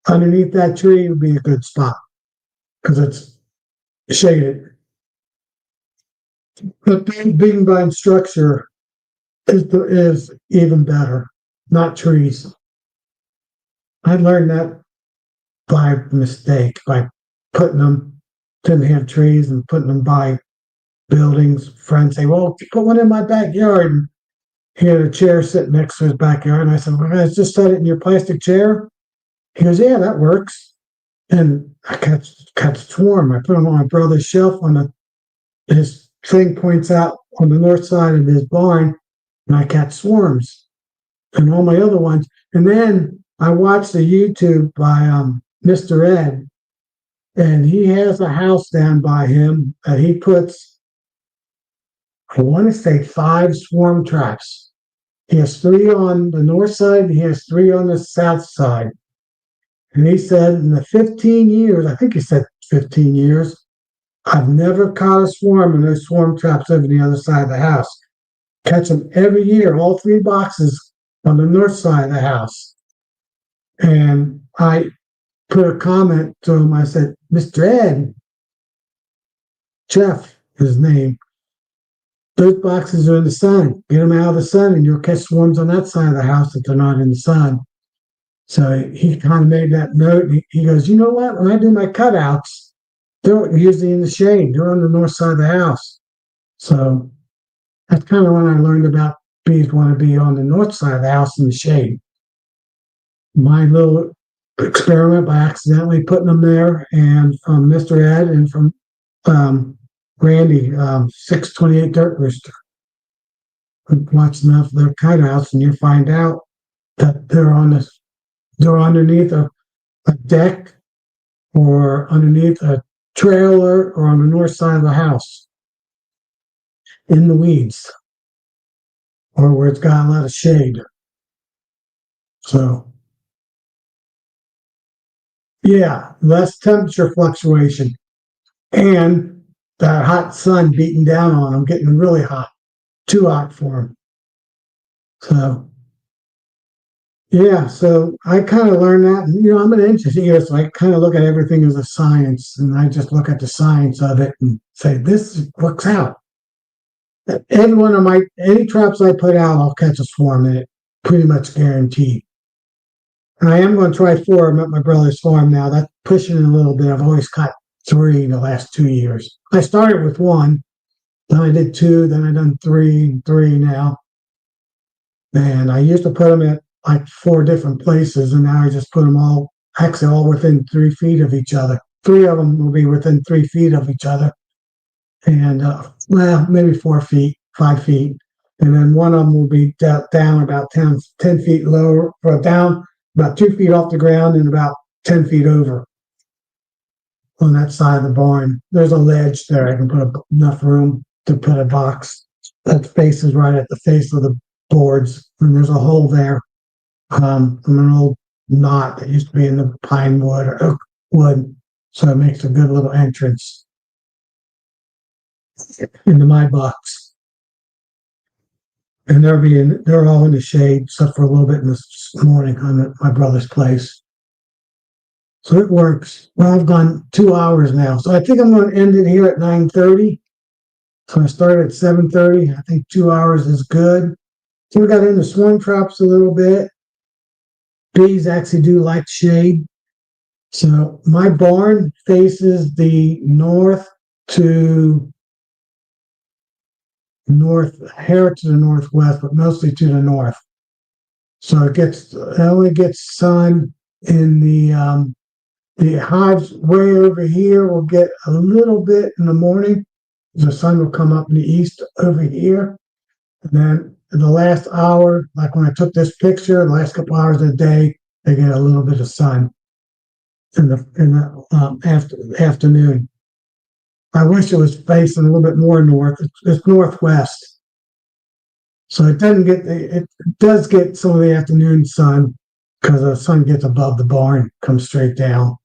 Underneath that tree would be a good spot because it's shaded. But being by structure is even better, not trees. I learned that by mistake, by putting them, didn't have trees and putting them by buildings. Friends say, well, put one in my backyard. And he had a chair sitting next to his backyard. And I said, well, guys, just set it in your plastic chair. He goes, yeah, that works. And I catch swarm. I put them on my brother's shelf his thing points out on the north side of his barn, and I catch swarms and all my other ones. And then I watched a YouTube by Mr. Ed, and he has a house down by him that he puts, I want to say 5 swarm traps. He has 3 on the north side, and he has 3 on the south side. And he said in the 15 years, I think he said 15 years, I've never caught a swarm in those swarm traps over the other side of the house. Catch them every year, all 3 boxes on the north side of the house. And I put a comment to him. I said, Mr. Ed, Jeff, his name, those boxes are in the sun. Get them out of the sun, and you'll catch swarms on that side of the house if they're not in the sun. So he kind of made that note. He goes, you know what? When I do my cutouts, they're usually in the shade. They're on the north side of the house. So that's kind of when I learned about bees want to be on the north side of the house in the shade. My little experiment by accidentally putting them there, and from Mr. Ed and from Randy, 628 Dirt Rooster. Watch enough of their cutouts, and you find out that they're underneath a deck or underneath a trailer or on the north side of the house in the weeds or where it's got a lot of shade. So, yeah, less temperature fluctuation and that hot sun beating down on them, getting really hot, too hot for them. So, yeah, so I kind of learned that. And, I'm an engineer, so I kind of look at everything as a science, and I just look at the science of it and say, this works out. Any traps I put out, I'll catch a swarm in it, pretty much guaranteed. And I am going to try 4. I'm at my brother's farm now. That's pushing it a little bit. I've always caught 3 the last 2 years. I started with 1, then I did 2, then I done 3 now. And I used to put them at like 4 different places, and now I just put them all within 3 feet of each other. 3 of them will be within 3 feet of each other, and maybe 4 feet, 5 feet, and then one of them will be down about 10 feet lower, or down about 2 feet off the ground and about 10 feet over on that side of the barn. There's a ledge there. I can put enough room to put a box that faces right at the face of the boards, and there's a hole there from an old knot that used to be in the pine wood or oak wood, so it makes a good little entrance into my box. And they're all in the shade, except for a little bit this morning on my brother's place. So it works. Well, I've gone 2 hours now, so I think I'm going to end it here at 9:30. So I started at 7:30. I think 2 hours is good. So we got into swarm traps a little bit. Bees actually do like shade. So my barn faces the north to the northwest, but mostly to the north. So it only gets sun in the hives way over here will get a little bit in the morning. The sun will come up in the east over here. And then in the last hour, like when I took this picture, the last couple hours of the day, they get a little bit of sun in the afternoon. I wish it was facing a little bit more north. It's northwest, so it does get some of the afternoon sun because the sun gets above the barn, comes straight down.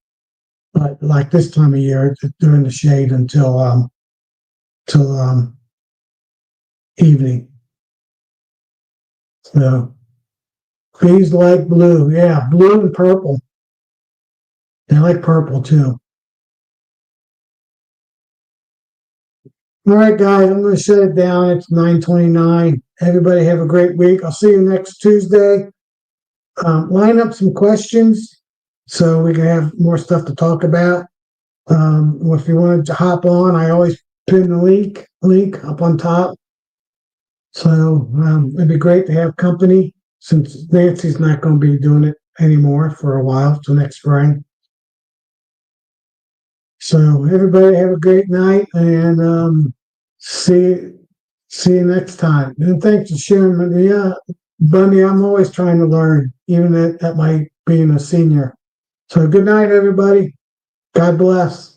But like this time of year, they're in the shade until evening. So bees like blue, yeah, blue and purple. They like purple too. All right, guys, I'm going to shut it down. It's 9:29. Everybody have a great week. I'll see you next Tuesday. Line up some questions so we can have more stuff to talk about. If you wanted to hop on, I always pin the link up on top. So it'd be great to have company since Nancy's not going to be doing it anymore for a while till next spring. So everybody have a great night, and see you next time. And thanks for sharing. Yeah, Bundy, I'm always trying to learn, even at my being a senior. So good night, everybody. God bless.